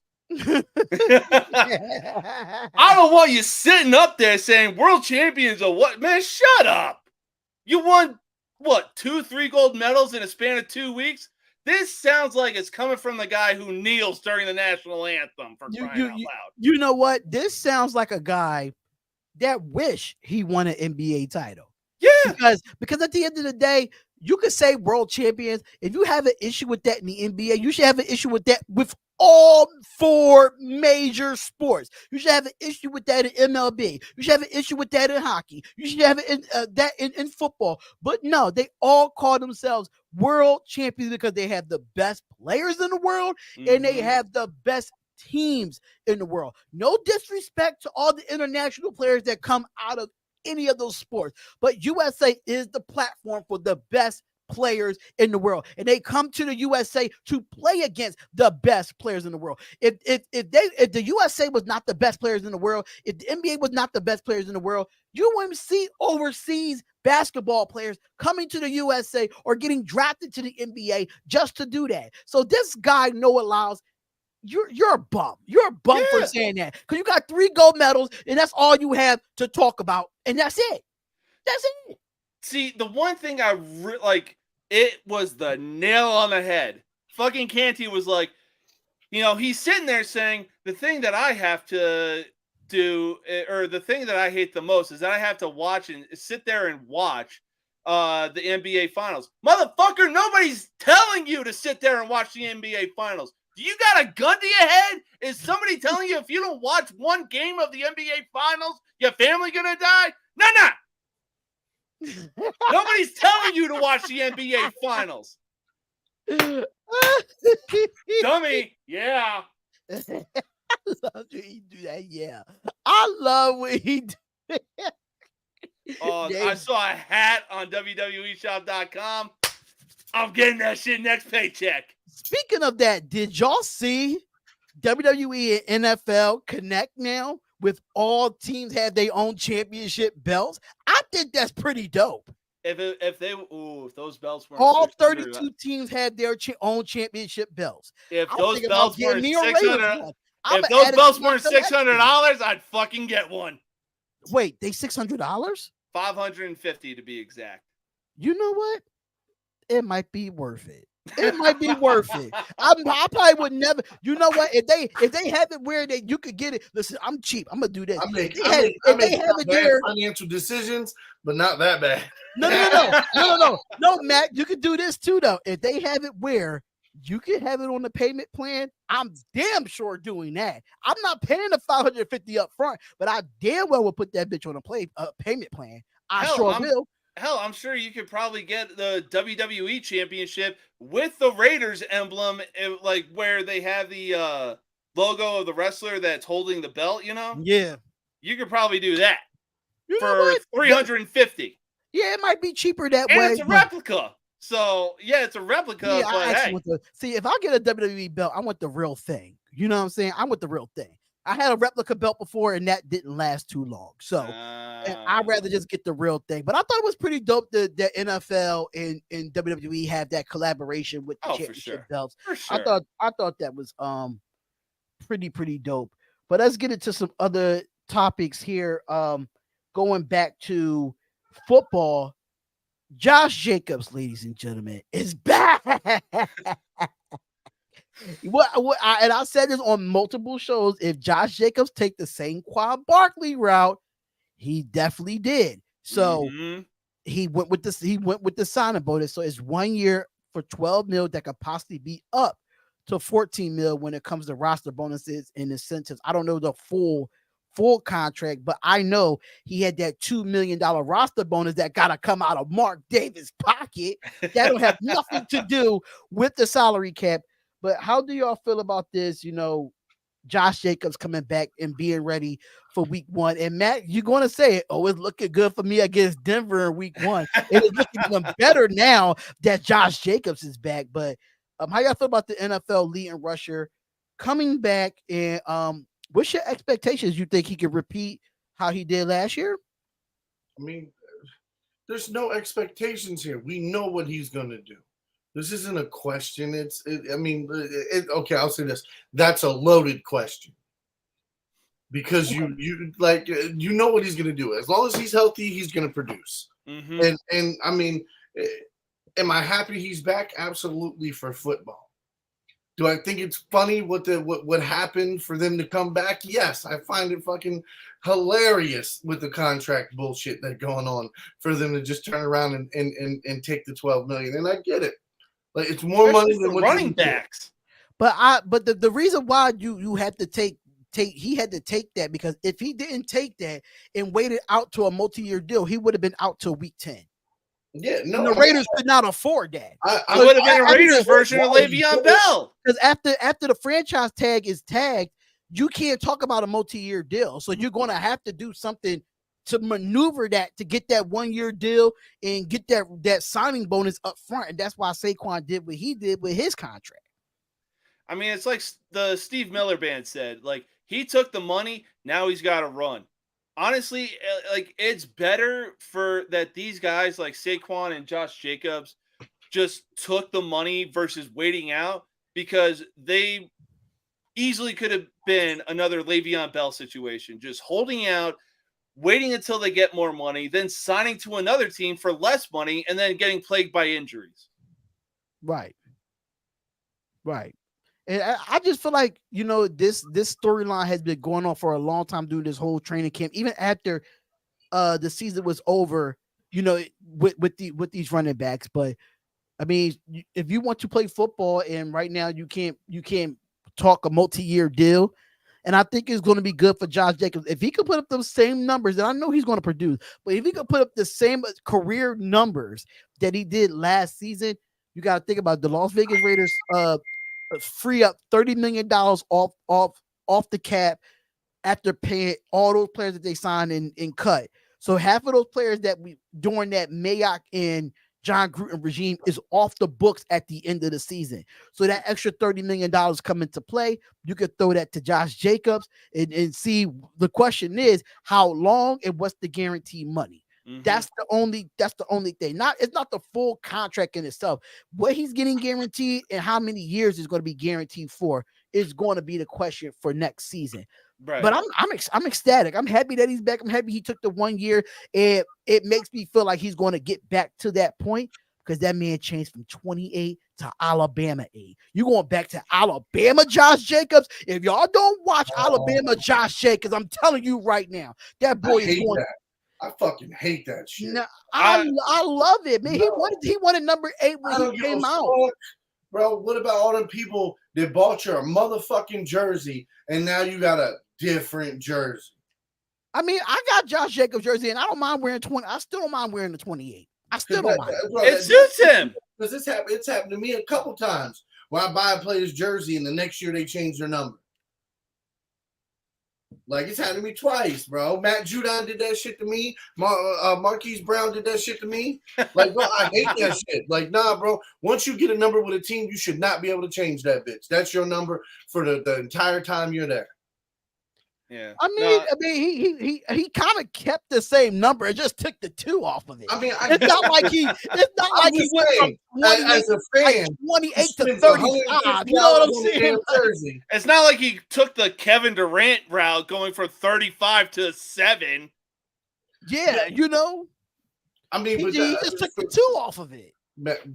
I don't want you sitting up there saying world champions or what? Man, shut up. You won, what, 2-3 gold medals in a span of 2 weeks? This sounds like it's coming from the guy who kneels during the national anthem, for crying out loud. You know what? This sounds like a guy that wish he won an NBA title. Yeah. Because at the end of the day, you could say world champions. If you have an issue with that in the NBA, you should have an issue with that with all 4 major sports. You should have an issue with that in MLB. You should have an issue with that in hockey. You should have that in football. But no, they all call themselves world champions because they have the best players in the world and they have the best teams in the world. No disrespect to all the international players that come out of any of those sports, but USA is the platform for the best players in the world, and they come to the USA to play against the best players in the world. If the USA was not the best players in the world, if the NBA was not the best players in the world, you wouldn't see overseas basketball players coming to the USA or getting drafted to the NBA just to do that. So this guy, Noah Lyles, you're a bum. You're a bum for saying that, because you got 3 gold medals and that's all you have to talk about, and that's it. That's it. See, the one thing I it was the nail on the head. Fucking Canty was like, he's sitting there saying the thing that I have to do, or the thing that I hate the most, is that I have to watch and sit there and watch the NBA Finals. Motherfucker, nobody's telling you to sit there and watch the NBA Finals. Do you got a gun to your head? Is somebody telling you if you don't watch one game of the NBA Finals, your family gonna die? Nah. Nobody's telling you to watch the NBA Finals. Dummy. Yeah. I love when he do that. Yeah. I love when he do that. I saw a hat on WWEshop.com. I'm getting that shit next paycheck. Speaking of that, did y'all see WWE and NFL connect now with all teams have their own championship belts? I think that's pretty dope. If those belts were all 32 teams had their own championship belts. If those belts weren't $600, if those belts weren't $600, I'd fucking get one. Wait, they $600? $550 to be exact. You know what? It might be worth it. It might be worth it. I probably would never. You know what? If they have it where you could get it. Listen, I'm cheap. I'm gonna do this. I make financial decisions, but not that bad. No, Matt. You could do this too, though. If they have it where you can have it on the payment plan, I'm damn sure doing that. I'm not paying the $550 up front, but I damn well will put that bitch on a payment plan. I will. Hell, I'm sure you could probably get the WWE Championship with the Raiders emblem, like where they have the logo of the wrestler that's holding the belt, Yeah. You could probably do that for $350. Yeah, it might be cheaper that and way. It's a replica. So, yeah, it's a replica. Yeah, but see, if I get a WWE belt, I want the real thing. You know what I'm saying? I want the real thing. I had a replica belt before, and that didn't last too long. So and I'd rather just get the real thing. But I thought it was pretty dope that the NFL and WWE have that collaboration with the championship belts. For sure. I thought that was pretty dope. But let's get into some other topics here. Going back to football, Josh Jacobs, ladies and gentlemen, is back. And I said this on multiple shows. If Josh Jacobs take the same Quad Barkley route, he definitely did. So he went with this. He went with the signing bonus. So it's 1 year for $12 million that could possibly be up to $14 million when it comes to roster bonuses and incentives. I don't know the full contract, but I know he had that $2 million roster bonus that got to come out of Mark Davis' pocket. That don't have nothing to do with the salary cap. But how do y'all feel about this? You know, Josh Jacobs coming back and being ready for week 1. And Matt, you're going to say, oh, it's looking good for me against Denver in week 1. It is looking even better now that Josh Jacobs is back. But how y'all feel about the NFL leading rusher coming back? And what's your expectations? You think he could repeat how he did last year? I mean, there's no expectations here. We know what he's going to do. This isn't a question. Okay, I'll say this. That's a loaded question. Because you know what he's going to do. As long as he's healthy, he's going to produce. And I mean, am I happy he's back? Absolutely, for football. Do I think it's funny what happened for them to come back? Yes, I find it fucking hilarious with the contract bullshit that's going on for them to just turn around and take the $12 million. And I get it. Like, it's more money than what running backs. But the reason why you had to take he had to take that, because if he didn't take that and waited out to a multi-year deal, he would have been out till week 10. Yeah, no, and the Raiders could not afford that. I would have been a Raiders version of Le'Veon Bell. Because after the franchise tag is tagged, you can't talk about a multi-year deal. So you're going to have to do something to maneuver that to get that 1 year deal and get that signing bonus up front. And that's why Saquon did what he did with his contract. I mean, it's like the Steve Miller Band said, like, he took the money, now he's got to run. Honestly, like, it's better for that these guys like Saquon and Josh Jacobs just took the money versus waiting out, because they easily could have been another Le'Veon Bell situation, just holding out, waiting until they get more money, then signing to another team for less money, and then getting plagued by injuries. Right. And I just feel like, you know, this storyline has been going on for a long time during this whole training camp, even after the season was over, you know, with these running backs. But I mean, if you want to play football, and right now you can't talk a multi-year deal, and I think it's going to be good for Josh Jacobs. If he could put up those same numbers, and I know he's going to produce, but if he could put up the same career numbers that he did last season, you got to think about the Las Vegas Raiders free up $30 million off the cap after paying all those players that they signed and cut. So half of those players that we during that Mayock and John Gruden regime is off the books at the end of the season. So that extra $30 million come into play. You could throw that to Josh Jacobs and see. The question is how long and what's the guaranteed money. That's the only thing. It's not the full contract in itself. What he's getting guaranteed and how many years is going to be guaranteed for is going to be the question for next season. Right. But I'm ecstatic. I'm happy that he's back. I'm happy he took the 1 year, and it makes me feel like he's going to get back to that point, because that man changed from 28 to Alabama 8. You going back to Alabama, Josh Jacobs? If y'all don't watch Alabama, Josh Jacobs, I'm telling you right now, that boy is going. I fucking hate that shit. No, I love it, man. No. He wanted number 8 when he came out. Bro, what about all them people that bought your motherfucking jersey and now you got a different jersey? I mean, I got Josh Jacobs jersey and I don't mind wearing 20. I still don't mind wearing the 28. I still don't mind. It suits him. Because it's happened to me a couple times where I buy a player's jersey and the next year they change their number. Like, it's happened to me twice, bro. Matt Judon did that shit to me. Marquise Brown did that shit to me. Like, bro, I hate that shit. Like, nah, bro. Once you get a number with a team, you should not be able to change that bitch. That's your number for the entire time you're there. Yeah. I mean, he kind of kept the same number. It just took the 2 off of it. I mean, it's not like he went from 28, as a fan, 28 to 35. You know what I'm saying? Jersey. It's not like he took the Kevin Durant route, going from 35 to 7. Yeah, you know. I mean, he just took the 2 off of it.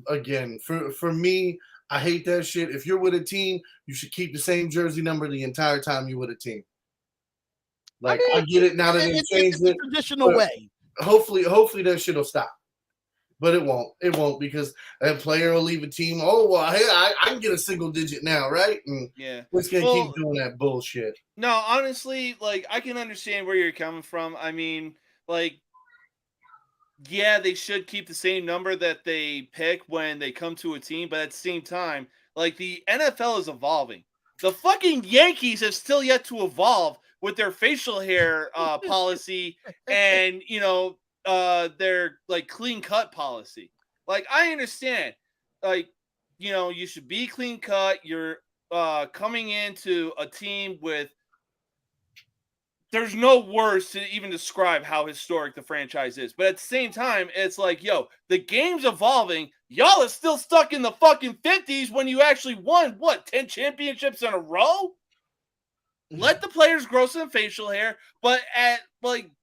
Again, for me, I hate that shit. If you're with a team, you should keep the same jersey number the entire time you're with a team. Like, I get it now that they changed it. Traditional way. Hopefully that shit will stop. But it won't. It won't, because a player will leave a team. Oh, well, hey, I can get a single digit now, right? And yeah, we're going to keep doing that bullshit. No, honestly, like, I can understand where you're coming from. I mean, like, yeah, they should keep the same number that they pick when they come to a team, but at the same time, like, the NFL is evolving. The fucking Yankees have still yet to evolve with their facial hair policy and, you know, their, like, clean cut policy. Like, I understand, like, you know, you should be clean cut. You're coming into a team with, there's no words to even describe how historic the franchise is. But at the same time, it's like, yo, the game's evolving. Y'all are still stuck in the fucking 50s when you actually won, 10 championships in a row? Let the players grow some facial hair, but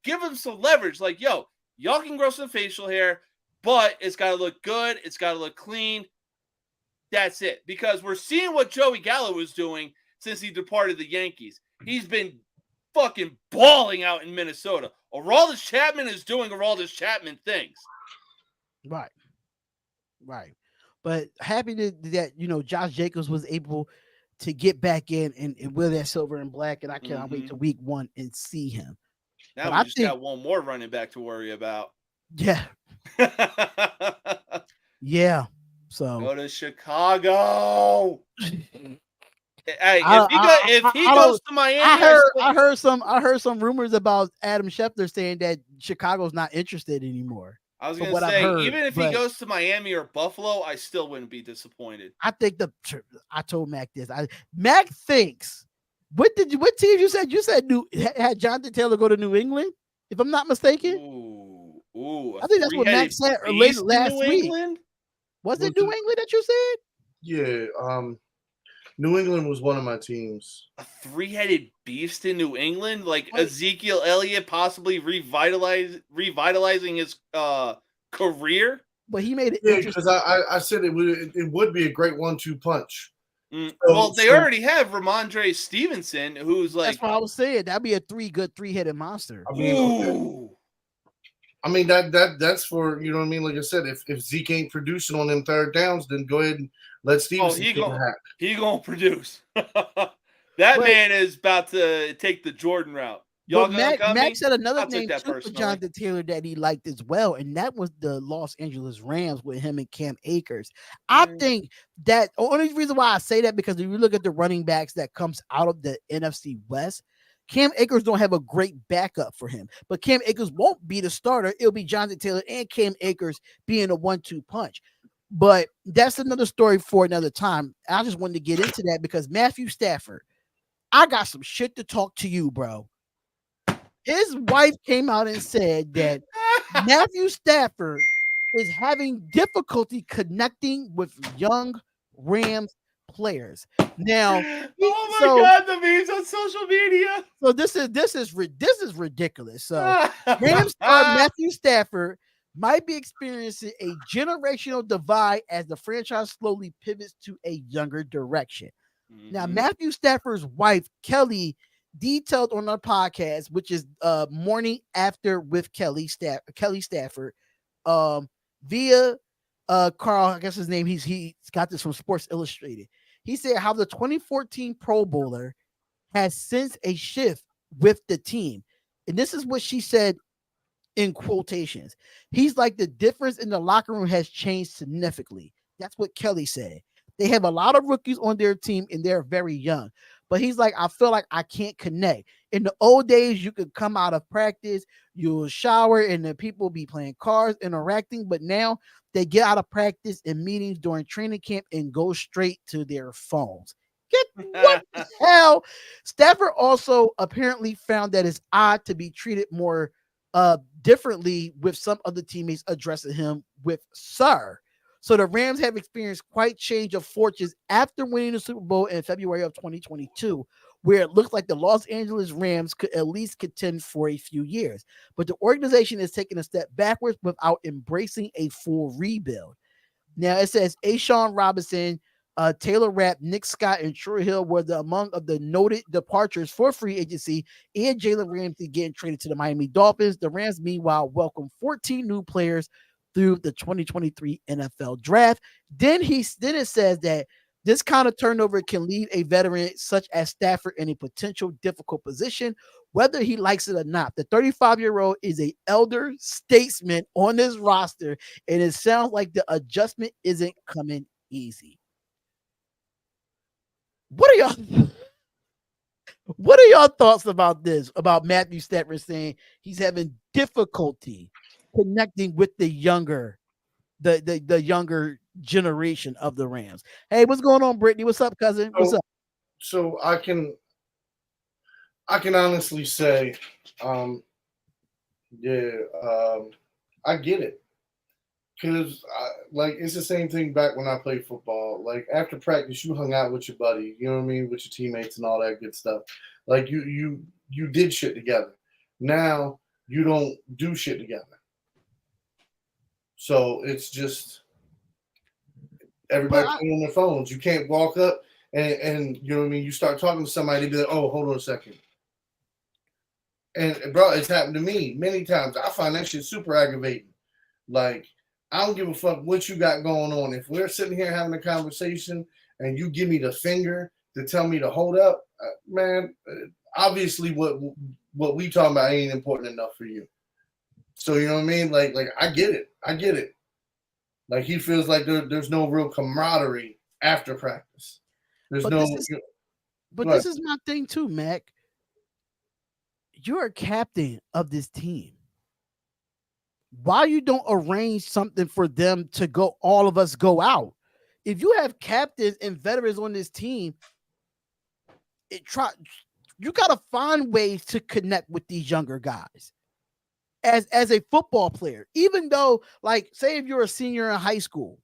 give them some leverage. Like, yo, y'all can grow some facial hair, but it's got to look good. It's got to look clean. That's it. Because we're seeing what Joey Gallo was doing since he departed the Yankees. He's been fucking balling out in Minnesota. Aroldis Chapman is doing Aroldis Chapman things. Right. But happy that, you know, Josh Jacobs was able to get back in and wear that silver and black, and I cannot wait to week 1 and see him. Now we just got one more running back to worry about. Yeah. Yeah. So go to Chicago. Hey, if he goes to Miami, I heard some rumors about Adam Schefter saying that Chicago's not interested anymore. I was going to say, even if he goes to Miami or Buffalo, I still wouldn't be disappointed. I think I told Mac this. Mac thinks. What team you said? You said had Jonathan Taylor go to New England, if I'm not mistaken. Ooh. I think that's what Mac said last week. Was it New England that you said? Yeah. New England was one of my teams. A 3-headed beast in New England, like Ezekiel Elliott possibly revitalizing his career. But he made it. Yeah, because I said it would be a great 1-2 punch. Well, they already have Ramondre Stevenson, who's like. That's what I was saying. That'd be a 3-headed monster. I mean, that's for, you know what I mean? Like I said, if Zeke ain't producing on them third downs, then go ahead and let Stevenson he gonna produce. That man is about to take the Jordan route. But Mac said another name too for Jonathan Taylor that he liked as well, and that was the Los Angeles Rams with him and Cam Akers. I think that the only reason why I say that, because if you look at the running backs that comes out of the NFC West, Cam Akers don't have a great backup for him, but Cam Akers won't be the starter. It'll be Jonathan Taylor and Cam Akers being a 1-2 punch. But that's another story for another time. I just wanted to get into that because Matthew Stafford, I got some shit to talk to you, bro. His wife came out and said that Matthew Stafford is having difficulty connecting with young Rams players. Now, God, the memes on social media. So this is ridiculous. So Rams star Matthew Stafford might be experiencing a generational divide as the franchise slowly pivots to a younger direction. Now, Matthew Stafford's wife, Kelly, detailed on our podcast, which is Morning After with Kelly Stafford, via Carl, I guess his name, he's got this from Sports Illustrated. He said how the 2014 Pro Bowler has sensed a shift with the team. And this is what she said in quotations. He's like, the difference in the locker room has changed significantly. That's what Kelly said. They have a lot of rookies on their team and they're very young. But he's like, I feel like I can't connect. In the old days, you could come out of practice, you'll shower, and the people be playing cards, interacting. But now they get out of practice and meetings during training camp and go straight to their phones. What the hell? Stafford also apparently found that it's odd to be treated more differently with some other teammates addressing him with sir. So the Rams have experienced quite change of fortunes after winning the Super Bowl in February of 2022, where it looks like the Los Angeles Rams could at least contend for a few years. But the organization is taking a step backwards without embracing a full rebuild. Now it says Ashawn Robinson, Taylor Rapp, Nick Scott, and Troy Hill were among of the noted departures for free agency, and Jalen Ramsey getting traded to the Miami Dolphins. The Rams, meanwhile, welcomed 14 new players through the 2023 NFL Draft. Then it says that this kind of turnover can leave a veteran such as Stafford in a potential difficult position, whether he likes it or not. The 35-year-old is an elder statesman on this roster, and it sounds like the adjustment isn't coming easy. What are y'all thoughts about this? About Matthew Stafford saying he's having difficulty connecting with the younger generation of the Rams. Hey, what's going on, Brittany? What's up, cousin? What's up? So I can honestly say, I get it. Because, it's the same thing back when I played football. Like, after practice, you hung out with your buddy, you know what I mean, with your teammates and all that good stuff. Like, you did shit together. Now, you don't do shit together. So, it's just everybody playing on their phones. You can't walk up and you know what I mean, you start talking to somebody, be like, oh, hold on a second. And, bro, it's happened to me many times. I find that shit super aggravating. Like, I don't give a fuck what you got going on. If we're sitting here having a conversation and you give me the finger to tell me to hold up, man, obviously what we talking about ain't important enough for you. So, you know what I mean? Like I get it. Like, he feels like there's no real camaraderie after practice. This is my thing too, Mac. You're a captain of this team. Why you don't arrange something for them to go, all of us go out? If you have captains and veterans on this team, you got to find ways to connect with these younger guys. As a football player, even though, like, say if you're a senior in high school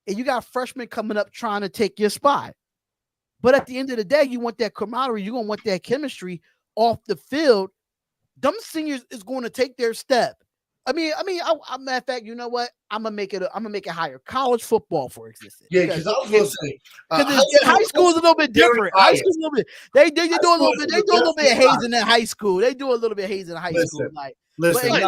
and you got freshmen coming up trying to take your spot, but at the end of the day, you want that camaraderie, you're gonna want that chemistry off the field. Them seniors is going to take their step. I mean, matter of fact, you know what? I'm gonna make it higher. College football, for existence. Yeah, because I was gonna say, high school is a little bit different. High school is a little bit. They do a little bit. They do a little bit of hazing in high school. They do a little bit of hazing in high school. Listen, it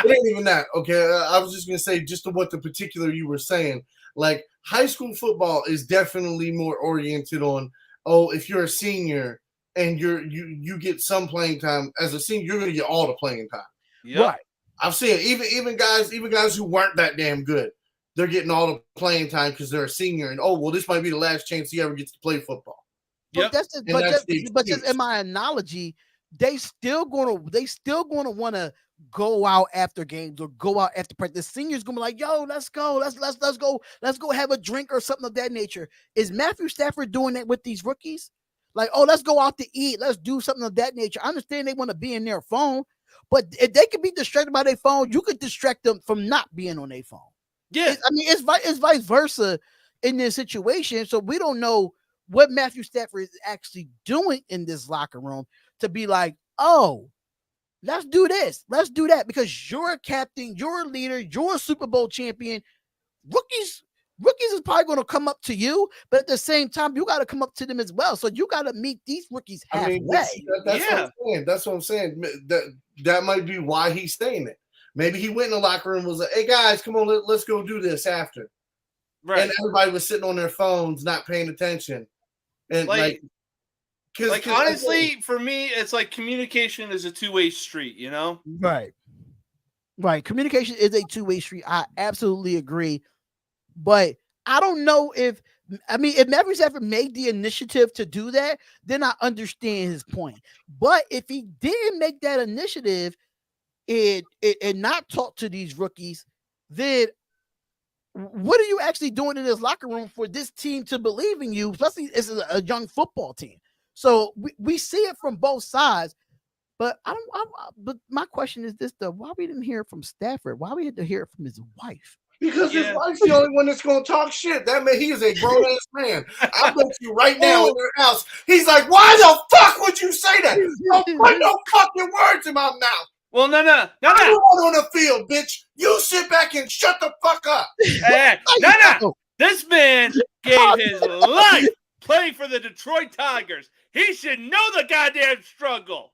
ain't even that. Okay, I was just gonna say, just to what the particular you were saying. Like, high school football is definitely more oriented on, if you're a senior and you get some playing time as a senior, you're gonna get all the playing time. Yep. Right. I've seen it. Even guys who weren't that damn good, they're getting all the playing time because they're a senior, and this might be the last chance he ever gets to play football. Yep. But just in my analogy, they still gonna want to go out after games or go out after practice. The seniors gonna be like, yo, let's go have a drink or something of that nature. Is Matthew Stafford doing that with these rookies? Like, let's go out to eat, let's do something of that nature. I understand they want to be in their phone, but if they can be distracted by their phone, you could distract them from not being on their phone. Yeah, it's vice versa in this situation. So we don't know what Matthew Stafford is actually doing in this locker room to be like, let's do this, let's do that, because you're a captain, you're a leader, you're a Super Bowl champion. Rookies is probably going to come up to you, but at the same time, you got to come up to them as well. So you got to meet these rookies halfway. That's what I'm saying. That might be why he's saying it. Maybe he went in the locker room and was like, hey, guys, come on, let's go do this after. Right. And everybody was sitting on their phones, not paying attention. And honestly, for me, it's like communication is a two-way street, you know? Right. Communication is a two-way street. I absolutely agree. But I don't know if Matthew Stafford made the initiative to do that, then I understand his point. But if he didn't make that initiative and not talk to these rookies, then what are you actually doing in this locker room for this team to believe in you? Especially it's a young football team. So we see it from both sides. But but my question is this though: why we didn't hear it from Stafford? Why we had to hear it from his wife? Because his wife's the only one that's gonna talk shit. That man, he is a grown ass man. I bet you right now in their house, he's like, "Why the fuck would you say that? Don't put no fucking words in my mouth." Well, no. I'm the one on the field, bitch. You sit back and shut the fuck up. Hey, no. This man gave his life playing for the Detroit Tigers. He should know the goddamn struggle.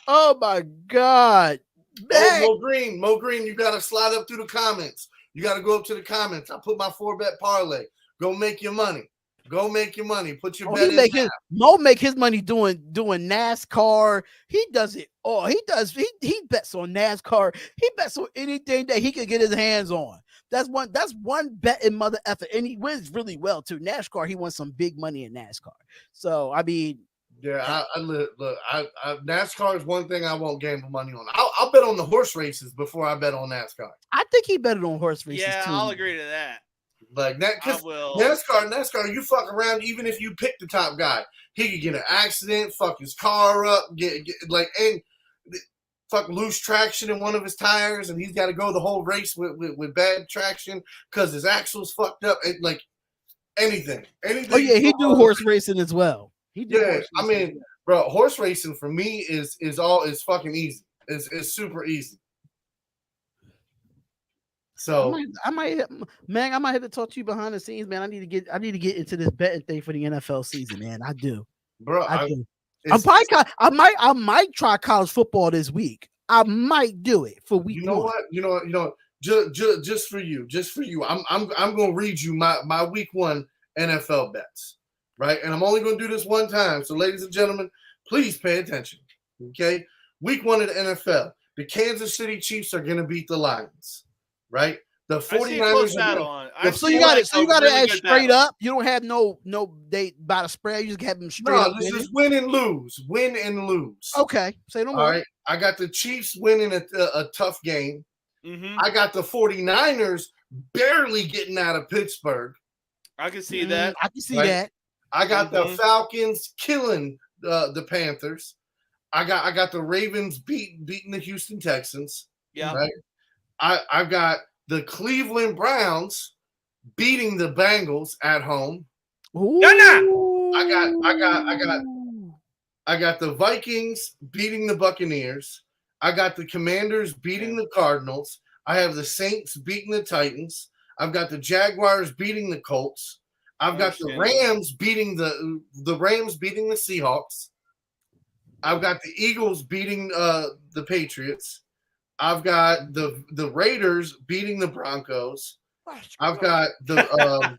Oh my God. Oh, Mo Green, you gotta slide up through the comments. You gotta go up to the comments. I put my 4-bet parlay. Go make your money. Put your bet in. Mo make his money doing NASCAR. He does it all. He bets on NASCAR. He bets on anything that he can get his hands on. That's one bet in mother effort. And he wins really well too. NASCAR, he won some big money in NASCAR. So I mean, yeah, look. NASCAR is one thing I won't gamble money on. I'll bet on the horse races before I bet on NASCAR. I think he betted on horse races too. Yeah, I'll agree to that. Like that, because NASCAR, you fuck around. Even if you pick the top guy, he could get an accident, fuck his car up, and fuck loose traction in one of his tires, and he's got to go the whole race with bad traction because his axle's fucked up. Like anything. Oh yeah, he do horse racing as well. I mean, bro, horse racing for me is fucking easy. It's super easy. So I might have to talk to you behind the scenes, man. I need to get into this betting thing for the NFL season, man. I do, bro. I might try college football this week. I might do it for week. You know what? Just for you. I'm gonna read you my week 1 NFL bets. Right, and I'm only going to do this one time. So, ladies and gentlemen, please pay attention. Okay, week 1 of the NFL, the Kansas City Chiefs are going to beat the Lions. Right, the 49ers. So you got to ask straight up. You don't have no they by the spread. You just have them straight up. This is win and lose. Okay, say no more. All right, I got the Chiefs winning a tough game. Mm-hmm. I got the 49ers barely getting out of Pittsburgh. I can see that. I can see that. I got the Falcons killing the Panthers. I got the Ravens beating the Houston Texans. Yeah. Right. I got the Cleveland Browns beating the Bengals at home. Ooh. I got the Vikings beating the Buccaneers. I got the Commanders beating the Cardinals. I have the Saints beating the Titans. I've got the Jaguars beating the Colts. I've got the Rams beating the Seahawks. I've got the Eagles beating the Patriots. I've got the Raiders beating the Broncos. I've got the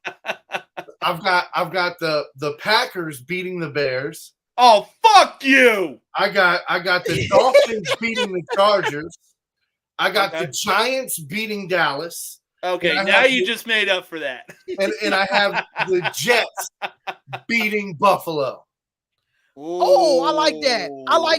the Packers beating the Bears. Oh, fuck you! I got the Dolphins beating the Chargers. I got the Giants beating Dallas. Okay, now you just made up for that. And I have the Jets beating Buffalo. Ooh. Oh, I like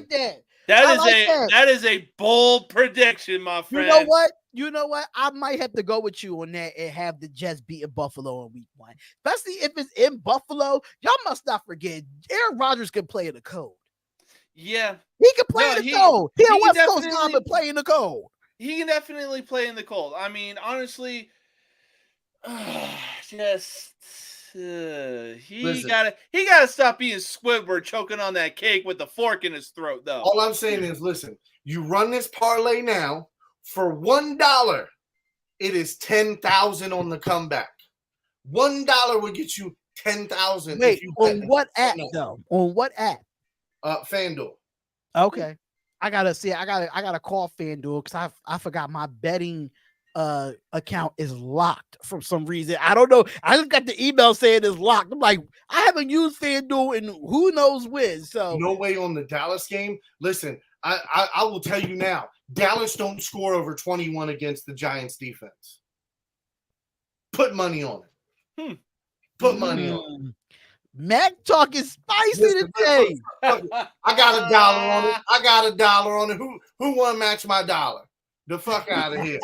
that. That is a bold prediction, my friend. You know what? I might have to go with you on that and have the Jets beating Buffalo in week 1. Especially if it's in Buffalo. Y'all must not forget, Aaron Rodgers can play in the cold. Yeah. He can play in the cold. He on West Coast time and play in the cold. He can definitely play in the cold. I mean, honestly, he gotta stop being Squidward choking on that cake with the fork in his throat, though. All I'm saying is, listen, you run this parlay now for $1. It is 10,000 on the comeback. $1 will get you 10,000. Wait, on what app though? On what app? FanDuel. Okay. I gotta call FanDuel because I forgot my betting account is locked for some reason. I don't know. I just got the email saying it's locked. I'm like, I haven't used FanDuel in who knows when. So no way on the Dallas game. Listen, I will tell you now, Dallas don't score over 21 against the Giants defense. Put money on it. Put money on it. Mac talk is spicy today. I got $1 on it. Who want to match my $1? The fuck out of here.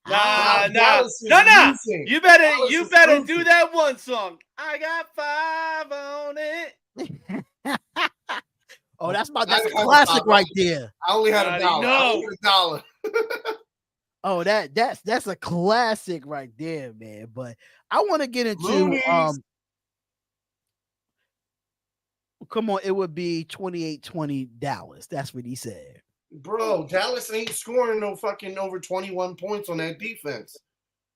Nah. Losing. You better do that one song. I got 5 on it. Oh, that's a classic right there. I only had $1. Oh, that's a classic right there, man. But I want to get into come on, it would be 28-20 Dallas. That's what he said. Bro, Dallas ain't scoring no fucking over 21 points on that defense.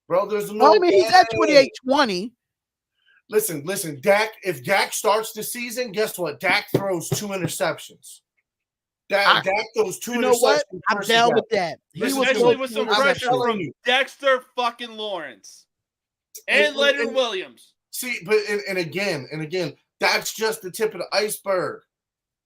Bro, there's no he's at 28-20. Listen, Dak, if Dak starts the season, guess what? Dak throws 2 interceptions. Dak throws 2 interceptions. You know what? I'm down with that. Especially with some pressure from Dexter fucking Lawrence and Leonard Williams. See, but and again, that's just the tip of the iceberg.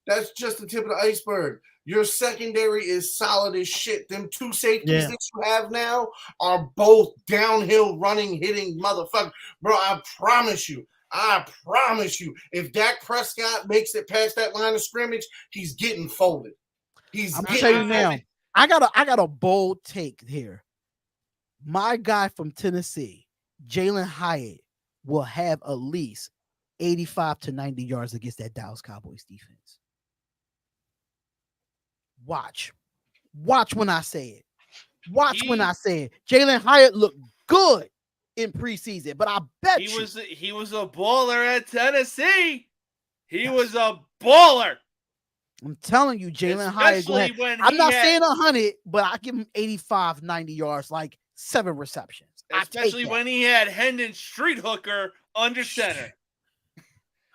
That's just the tip of the iceberg. Your secondary is solid as shit. Them 2 safeties that you have now are both downhill running, hitting motherfuckers. Bro, I promise you, if Dak Prescott makes it past that line of scrimmage, he's getting folded. I'm telling you now, I got a bold take here. My guy from Tennessee, Jalen Hyatt, will have at least 85 to 90 yards against that Dallas Cowboys defense. Watch when I say it. When I say it. Jalen Hyatt looked good in preseason, but I bet he was a baller at Tennessee. He was a baller. I'm telling you, Jalen Hyatt. I'm not saying 100, but I give him 85, 90 yards, like 7 receptions. Especially when he had Hendon Street Hooker under center.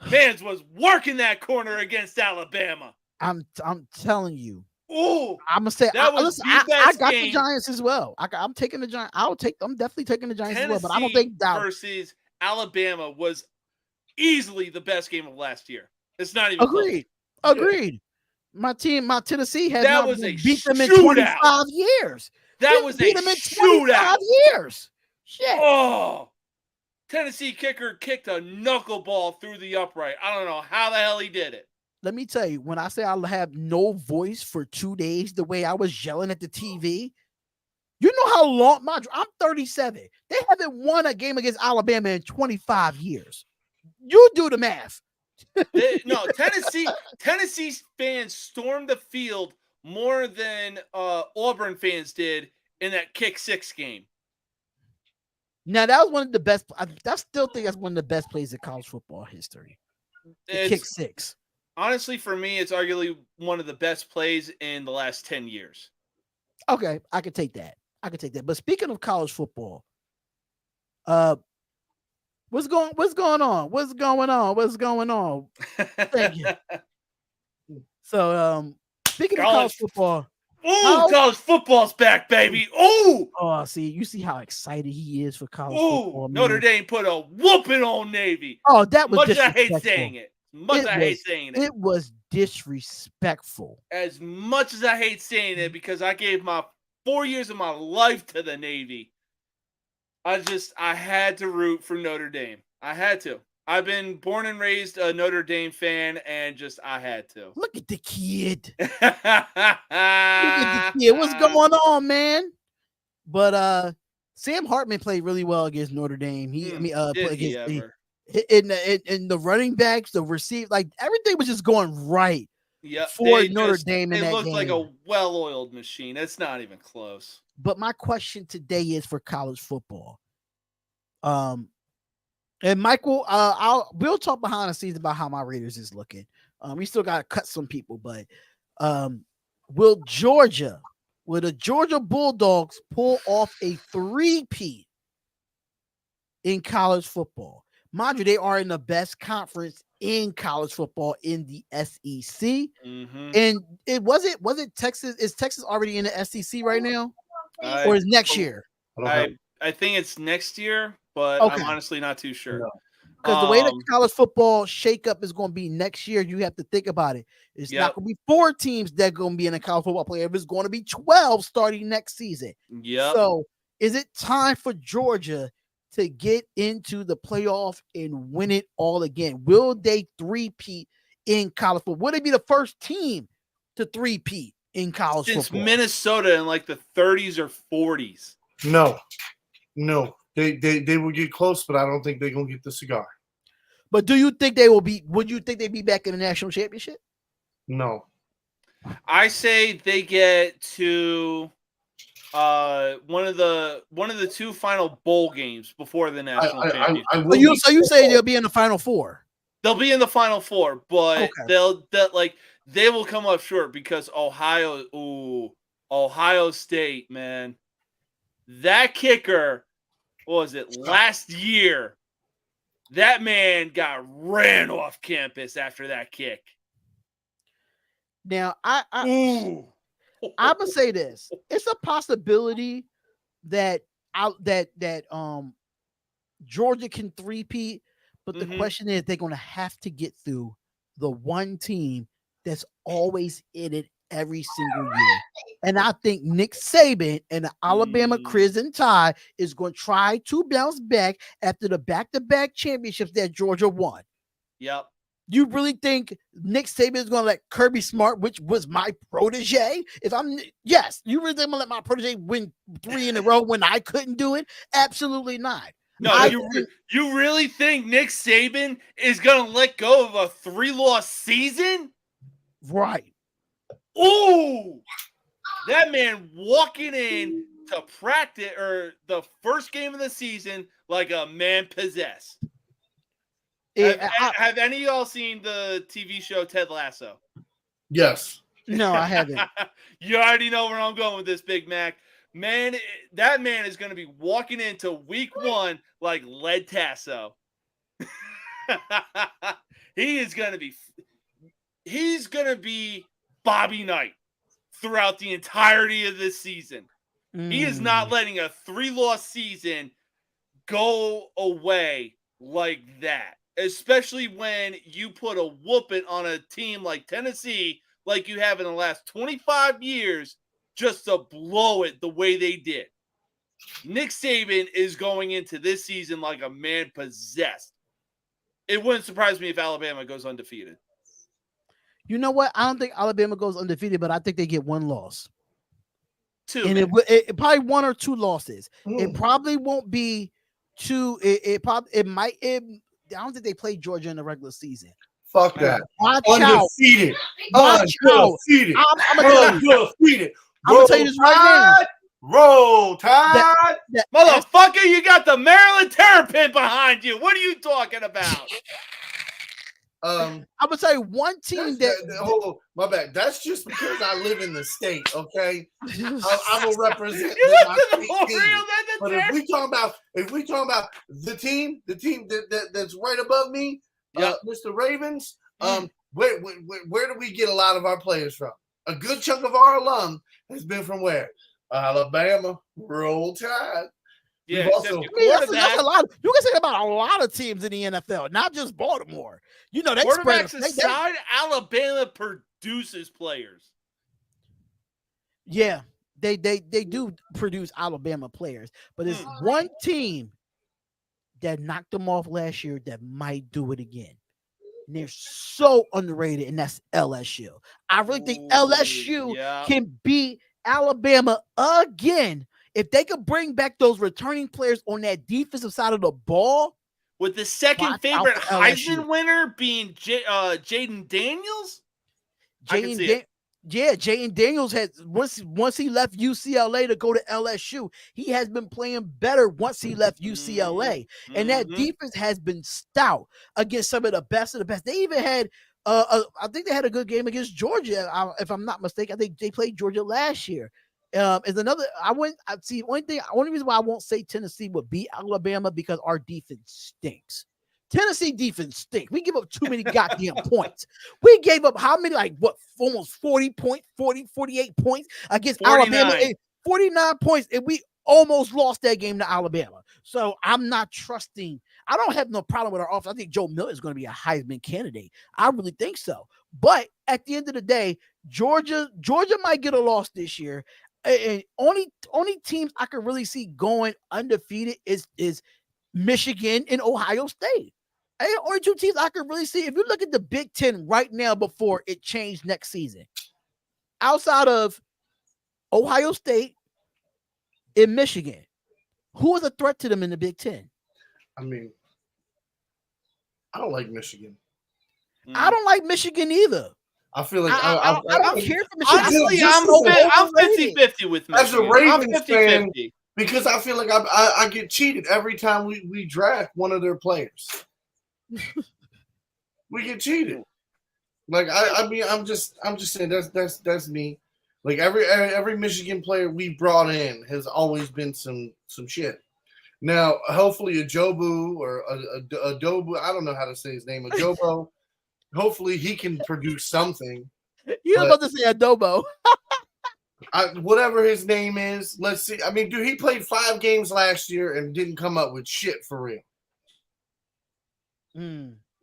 Vance was working that corner against Alabama. I'm telling you. Ooh, I'm gonna say I got the Giants as well. I'm taking the Giants. I'm definitely taking the Giants Tennessee as well. But I don't think Dallas versus Alabama was easily the best game of last year. It's not even agreed. Close. Agreed. My Tennessee has that not was a beat them in shootout. 25 years. That was a shootout. Years. Shit. Oh, Tennessee kicker kicked a knuckleball through the upright. I don't know how the hell he did it. Let me tell you, when I say I'll have no voice for 2 days, the way I was yelling at the TV, you know how long I'm 37. They haven't won a game against Alabama in 25 years. You do the math. No, Tennessee fans stormed the field more than Auburn fans did in that kick 6 game. Now that was one of the best. I still think that's one of the best plays in college football history. Kick 6. Honestly, for me, it's arguably one of the best plays in the last 10 years. Okay, I could take that. But speaking of college football, what's going on? Thank you. So, speaking of college football. Ooh, college football's back, baby. Ooh. Oh, you see how excited he is for college football. Man. Notre Dame put a whooping on Navy. Oh, that was much as I hate saying it. It was disrespectful. As much as I hate saying it, because I gave my 4 years of my life to the Navy. I had to root for Notre Dame. I had to. I've been born and raised a Notre Dame fan, and I had to. Look at the kid. Look at the kid. What's going on, man? But Sam Hartman played really well against Notre Dame. In the running backs, the receive, like everything was just going right. Yeah, for Notre Dame in that game. It looked like a well-oiled machine. It's not even close. But my question today is for college football. And Michael, we'll talk behind the scenes about how my Raiders is looking. We still got to cut some people, but will the Georgia Bulldogs pull off a 3-peat in college football? Mind you, they are in the best conference in college football in the SEC. Mm-hmm. And was it Texas? Is Texas already in the SEC right now? Or is next year? I think it's next year, but okay. I'm honestly not too sure. Because the way the college football shakeup is going to be next year, you have to think about it. It's not going to be 4 teams that are going to be in a college football playoff. It's going to be 12 starting next season. Yeah. So is it time for Georgia to get into the playoff and win it all again? Will they 3-peat in college football? Will they be the first team to 3-peat in college since football. Minnesota in like the 30s or 40s. No. They will get close, but I don't think they're gonna get the cigar. But do you think they will be? Would you think they'd be back in the national championship? No. I say they get to one of the two final bowl games before the national championship. So you say they'll be in the Final Four? They'll be in the Final Four, but they will come up short because Ohio State, man, that kicker, what was it, last year? That man got ran off campus after that kick. Now, I'm gonna say this: it's a possibility that Georgia can three-peat, but the question is, they're gonna have to get through the one team that's always in it every single year. And I think Nick Saban and the Alabama Crimson Tide is going to try to bounce back after the back-to-back championships that Georgia won. Yep. You really think Nick Saban is going to let Kirby Smart, which was my protege? Yes, you really think I'm going to let my protege win 3 in a row when I couldn't do it? Absolutely not. No, you really think Nick Saban is going to let go of a 3-loss season? Right. Ooh, that man walking in to practice or the first game of the season like a man possessed. Have any of y'all seen the TV show Ted Lasso? Yes. No, I haven't. You already know where I'm going with this, Big Mac. Man, that man is going to be walking into week 1 like Led Tasso. He's going to be Bobby Knight throughout the entirety of this season. He is not letting a 3-loss season go away like that, especially when you put a whooping on a team like Tennessee, like you have in the last 25 years, just to blow it the way they did. Nick Saban is going into this season like a man possessed. It wouldn't surprise me if Alabama goes undefeated. You know what? I don't think Alabama goes undefeated, but I think they get 1 loss. 2. And it probably 1 or 2 losses. It probably won't be 2. I don't think they played Georgia in the regular season. Fuck that. Watch undefeated. Watch undefeated. I'm gonna tell you this right now. Roll Tide. Motherfucker, you got the Maryland Terrapin behind you. What are you talking about? I'm gonna tell you one team hold on, my bad. That's just because I live in the state, okay? I will represent my state team. But if we talk about the team that's right above me, Mr. Ravens, where do we get a lot of our players from? A good chunk of our alum has been from where? Alabama. Roll Tide. Yeah, that's a lot. You can say about a lot of teams in the NFL, not just Baltimore. You know, they quarterbacks aside, Alabama produces players. Yeah, they do produce Alabama players, but there's one team that knocked them off last year that might do it again. And they're so underrated, and that's LSU. I really think LSU can beat Alabama again. If they could bring back those returning players on that defensive side of the ball. With the second favorite Heisman winner being Jaden Daniels? Jaden Daniels has once he left UCLA to go to LSU, he has been playing better once he left UCLA. And that defense has been stout against some of the best of the best. They even had I think they had a good game against Georgia, if I'm not mistaken. I think they played Georgia last year. Is another only reason why I won't say Tennessee would beat Alabama because our defense stinks. Tennessee defense stinks. We give up too many goddamn points. We gave up how many, almost 48 points against 49. Alabama, 49 points, and we almost lost that game to Alabama. So I'm not trusting. I don't have no problem with our offense. I think Joe Milton is going to be a Heisman candidate. I really think so. But at the end of the day, Georgia might get a loss this year. And only teams I could really see going undefeated is Michigan and Ohio State. Only 2 teams I could really see. If you look at the Big Ten right now before it changed next season, outside of Ohio State and Michigan, who was a threat to them in the Big Ten? I mean, I don't like Michigan. I don't like Michigan either. I feel like I don't care for Michigan. Honestly, I'm 50-50 with Michigan. As a Ravens fan, because I feel like I get cheated every time we draft one of their players. We get cheated. Like I mean, I'm just saying that's me. Like every Michigan player we brought in has always been some shit. Now, hopefully, a Jobu or a Dobu, I don't know how to say his name, a Jobo. Hopefully, he can produce something. You're about to say adobo. Whatever his name is, let's see. I mean, dude, he played 5 games last year and didn't come up with shit for real.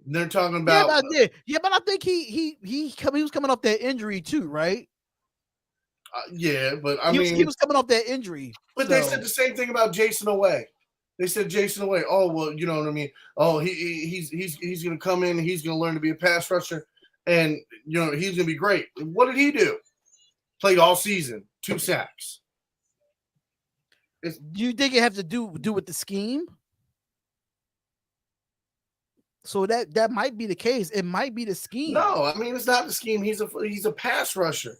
They're talking about but I think he was coming off that injury too, right? Yeah, but he was coming off that injury. But they said the same thing about Jason Away. They said Jason Away. Oh well, you know what I mean. Oh, he's gonna come in. He's gonna learn to be a pass rusher, and you know he's gonna be great. What did he do? Played all season, 2 sacks. Do you think it have to do with the scheme? So that might be the case. It might be the scheme. No, I mean it's not the scheme. He's a pass rusher.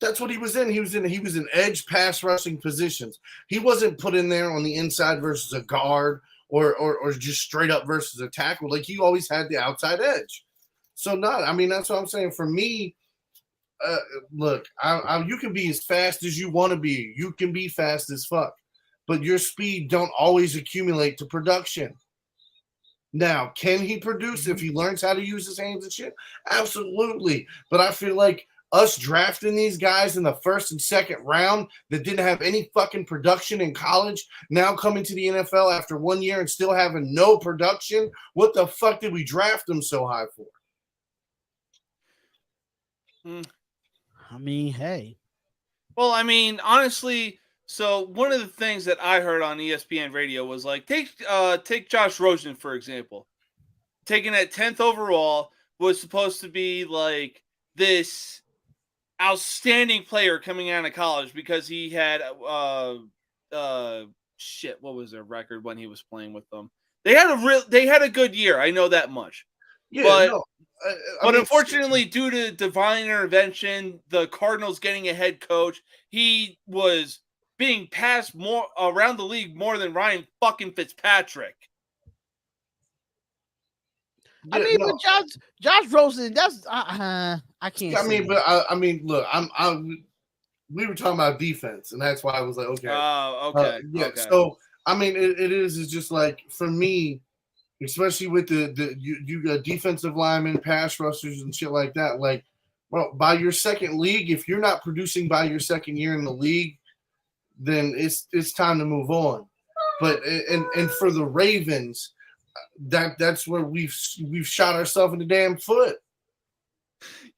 That's what he was in. He was in edge pass rushing positions. He wasn't put in there on the inside versus a guard or just straight up versus a tackle. Like he always had the outside edge. So that's what I'm saying. For me, look, you can be as fast as you want to be. You can be fast as fuck, but your speed don't always accumulate to production. Now, can he produce if he learns how to use his hands and shit? Absolutely. But I feel like us drafting these guys in the 1st and 2nd round that didn't have any fucking production in college, now coming to the NFL after 1 year and still having no production, what the fuck did we draft them so high for? I mean, hey. Well, I mean, honestly, so one of the things that I heard on ESPN radio was like, take Josh Rosen, for example. Taking at 10th overall was supposed to be like this outstanding player coming out of college because he had what was their record when he was playing with them? They had a good year. I know that much. Yeah, but unfortunately, due to divine intervention, the Cardinals getting a head coach, he was being passed more around the league more than Ryan fucking Fitzpatrick. I mean, but Josh Rosen, that's I can't. I mean, but look, we were talking about defense, and that's why I was like, okay, okay. So I mean, it's just like for me, especially with you got defensive linemen, pass rushers, and shit like that. Like, well, by your 2nd league, if you're not producing by your 2nd year in the league, then it's time to move on. But and for the Ravens, that's where we've shot ourselves in the damn foot.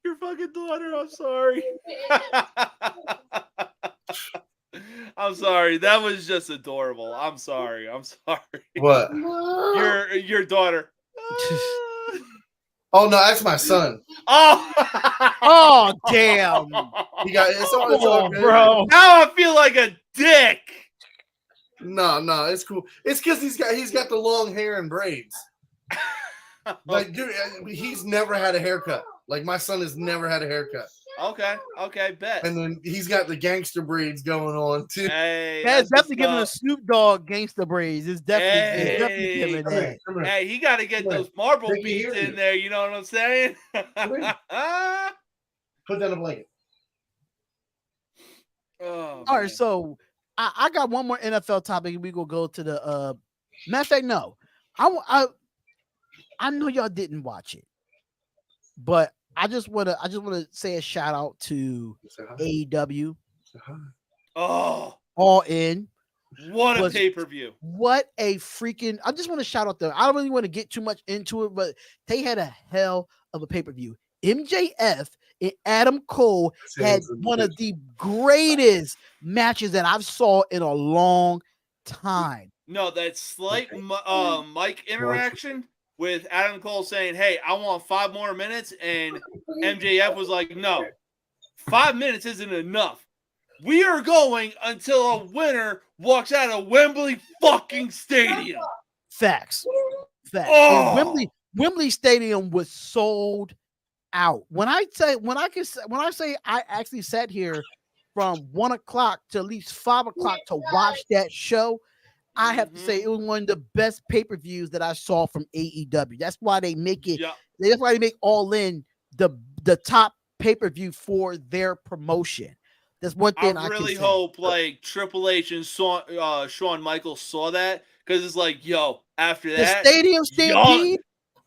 Your fucking daughter, I'm sorry. I'm sorry. That was just adorable. I'm sorry. What? Your daughter. Oh no, that's my son. Oh damn. It's all bro. Now I feel like a dick. No, it's cool. It's because he's got the long hair and braids. Like, dude, he's never had a haircut. Like, my son has never had a haircut. Okay, bet. And then he's got the gangster braids going on too. Hey, that's definitely giving a Snoop Dogg gangster braids. It's definitely giving that. Hey, he got to get those marble beats in there. You know what I'm saying? Put down a blanket. All right, so I got one more NFL topic, and we gonna go to the matter of fact. No, I know y'all didn't watch it, but I just wanna say a shout out to AEW. Oh, All In. What a pay-per-view. What a freaking, I just want to shout out them. I don't really want to get too much into it, but they had a hell of a pay-per-view. MJF and Adam Cole had one of the greatest matches that I've saw in a long time. No, that slight mic interaction with Adam Cole saying, "Hey, I want 5 more minutes," and MJF was like, "No." 5 minutes isn't enough. We are going until a winner walks out of Wembley fucking Stadium. Facts. Oh. And Wembley Stadium was sold out. When I say I actually sat here from 1 o'clock to at least 5 o'clock to watch that show, I have to say it was one of the best pay-per-views that I saw from AEW. That's why they make it. Yep. That's why they make All In the top pay-per-view for their promotion. That's one thing I really can hope like Triple H and Shawn Michaels saw that, because it's like, yo, after that, the Stadium Stampede.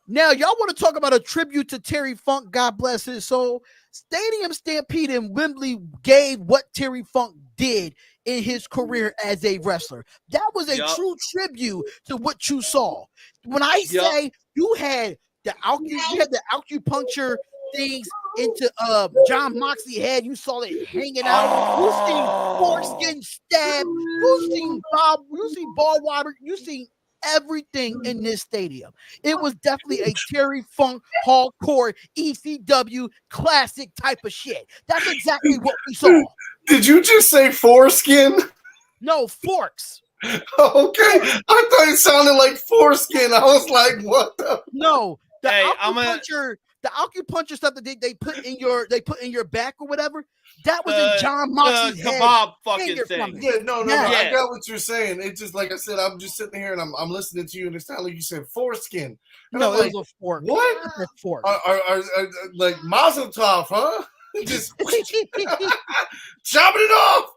Now, y'all want to talk about a tribute to Terry Funk, God bless his soul. Stadium Stampede in Wembley gave what Terry Funk did in his career as a wrestler. That was a true tribute to what you saw. When I say you had the acupuncture things into John Moxley's head, you saw it hanging out. You seen Forks getting stabbed. You seen ball wire. You seen everything in this stadium. It was definitely a Terry Funk hardcore ECW classic type of shit. That's exactly what we saw. Did you just say foreskin? No, Forks. Okay, I thought it sounded like foreskin. I was like, what the? No, the acupuncture stuff that they put in your back or whatever. That was in John Moxley's head. Kebab fucking thing. Yeah, no, I got what you're saying. It's just like I said, I'm just sitting here and I'm listening to you, and it's not like you said foreskin. And no, I'm like, it was a fork. What? A fork. Are like Mazel Tov, huh? Just chopping it off.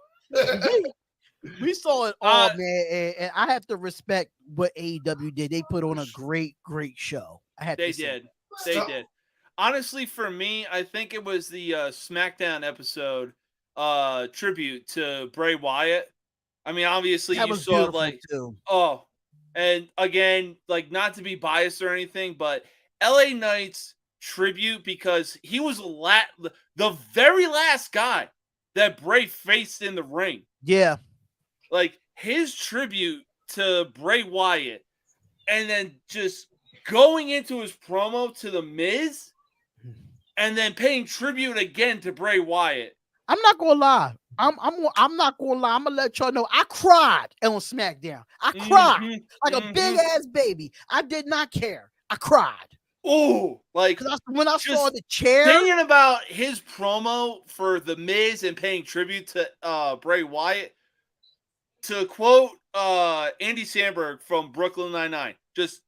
We saw it all, man, and I have to respect what AEW did. They put on a great show. They did. Honestly, for me, I think it was the SmackDown episode tribute to Bray Wyatt. I mean, obviously you saw like too. And again, like, not to be biased or anything, but LA Knight's tribute, because he was the very last guy that Bray faced in the ring. Yeah. Like, his tribute to Bray Wyatt, and then just going into his promo to The Miz, and then paying tribute again to Bray Wyatt. I'm not gonna lie. I'm not gonna lie. I'm gonna let y'all know I cried on SmackDown. I cried like a big ass baby. I did not care. I cried. Oh, like when I saw the chair. Thinking about his promo for The Miz and paying tribute to Bray Wyatt, to quote Andy Samberg from Brooklyn Nine-Nine, just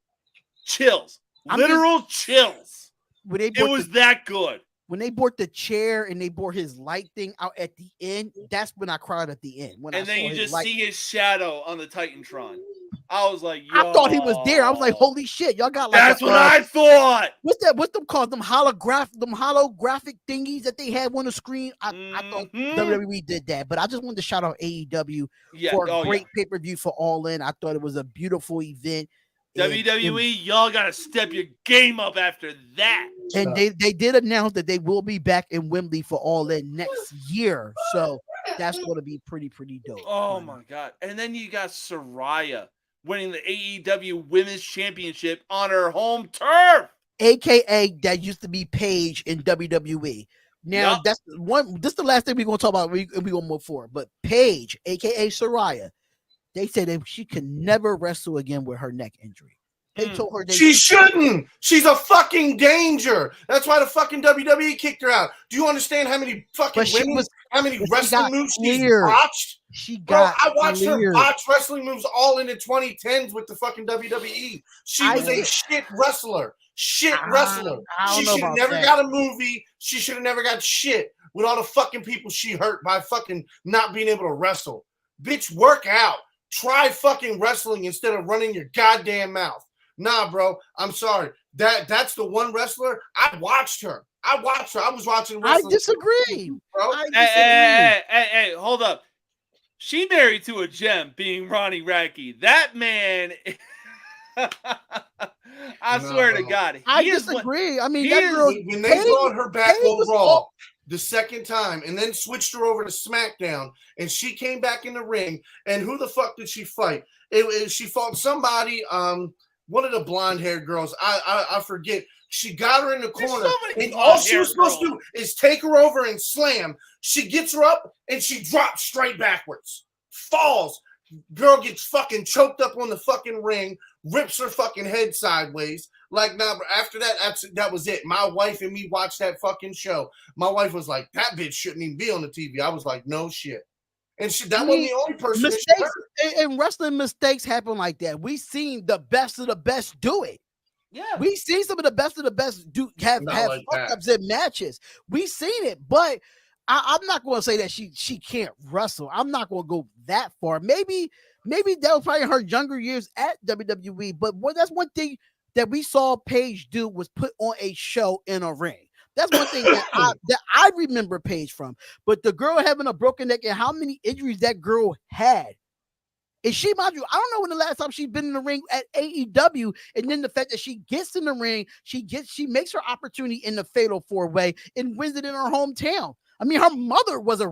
chills. Literal chills. It was that good. When they brought the chair and they brought his light thing out at the end, that's when I cried at the end. And then you just see his shadow on the Titantron. I was like, yo. I thought he was there. I was like, holy shit, y'all got like that's what I thought. What's them called? Them holographic thingies that they had on the screen. I thought WWE did that, but I just wanted to shout out AEW for a great pay-per-view for All In. I thought it was a beautiful event. WWE, y'all gotta step your game up after that. And they did announce that they will be back in Wembley for All In next year, so that's going to be pretty dope. Oh my god! And then you got Saraya winning the AEW Women's Championship on her home turf, aka that used to be Paige in WWE. Now that's one. This is the last thing we're going to talk about. We're going to move forward. But Paige, aka Saraya, they said that she could never wrestle again with her neck injury. They told her she shouldn't. She's a fucking danger. That's why the fucking WWE kicked her out. Do you understand how many fucking how many wrestling moves she's botched? I watched her botch wrestling moves all in the 2010s with the fucking WWE. She was a shit wrestler. Shit wrestler. She should have never got a movie. She should have never got shit with all the fucking people she hurt by fucking not being able to wrestle. Bitch, work out. Try fucking wrestling instead of running your goddamn mouth. Nah, bro. I'm sorry. That's the one wrestler. I watched her. I was watching wrestling. I disagree. Bro. Hey, hold up. She married to a gem, being Ronnie Radke. That man, I swear to God. I disagree. I mean, when they brought her back on Raw the second time and then switched her over to SmackDown, and she came back in the ring, and who the fuck did she fight? She fought somebody one of the blonde haired girls. I forget. She got her in the corner, and all she was supposed to do is take her over and slam. She gets her up, and she drops straight backwards, falls. Girl gets fucking choked up on the fucking ring, rips her fucking head sideways. Like, now, after that was it. My wife and me watched that fucking show. My wife was like, that bitch shouldn't even be on the TV. I was like, no shit. And that wasn't the only person. Mistakes and wrestling mistakes happen like that. We seen the best of the best do it. Yeah, we seen some of the best have like fuck ups in matches. We seen it, but I'm not going to say that she can't wrestle. I'm not going to go that far. Maybe that was probably her younger years at WWE. But that's one thing that we saw Paige do was put on a show in a ring. That's one thing that I remember Paige from. But the girl having a broken neck and how many injuries that girl had. And she, mind you, I don't know when the last time she's been in the ring at AEW, and then the fact that she gets in the ring, she makes her opportunity in the Fatal 4-Way and wins it in her hometown. I mean, her mother was a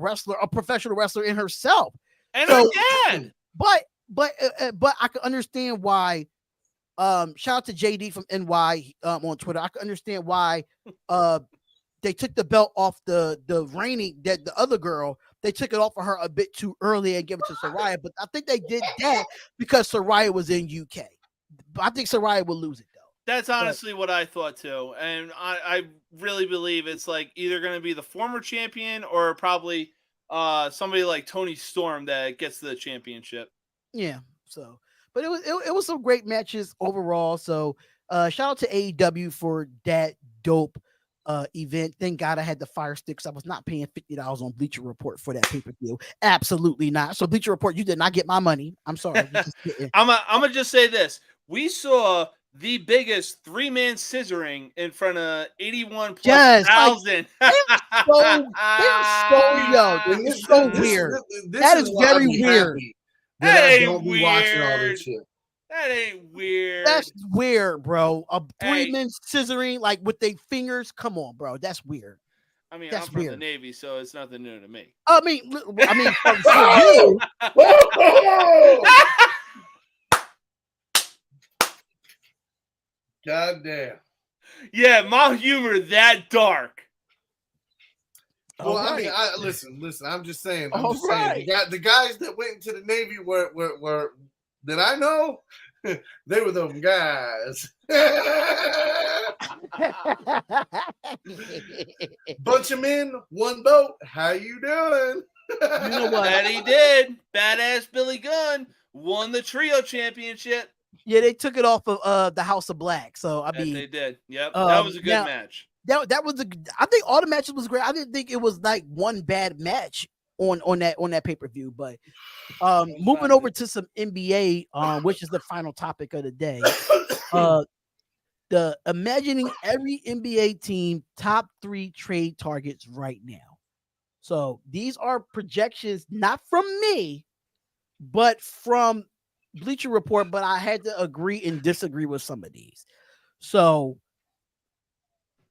professional wrestler in herself, and her dad. But I can understand why. Shout out to JD from NY on Twitter. I can understand why they took the belt off the other girl. They took it off of her a bit too early and gave it to Saraya, but I think they did that because Saraya was in UK. I think Saraya will lose it though. That's honestly what I thought too, and I really believe it's like either going to be the former champion or probably somebody like Tony Storm that gets the championship. Yeah. So, but it was some great matches overall. So, shout out to AEW for that dope event. Thank God I had the Fire Sticks. I was not paying $50 on Bleacher Report for that pay-per-view. Absolutely not. So Bleacher Report, you did not get my money. I'm sorry. I'm gonna just say this. We saw the biggest 3-man scissoring in front of 81,000. It's so weird. That is very weird. That ain't weird. That ain't weird. That's weird, bro. A 3-man scissoring like with their fingers. Come on, bro. That's weird. I mean, I'm from the Navy, so it's nothing new to me. I mean, for you. God damn. Yeah, my humor that dark. Well, right. I mean, listen. I'm just saying. The guys that went into the Navy were that I know, they were them guys. Bunch of men, one boat. How you doing? You know what? That he did. Badass Billy Gunn won the trio championship. Yeah, they took it off of the House of Black. So I mean, they did. Yep, that was a good match. That was I think all the matches was great. I didn't think it was like one bad match on that pay-per-view. But moving over to some NBA, which is the final topic of the day. The imagining every NBA team top 3 trade targets right now. So these are projections not from me, but from Bleacher Report, but I had to agree and disagree with some of these. So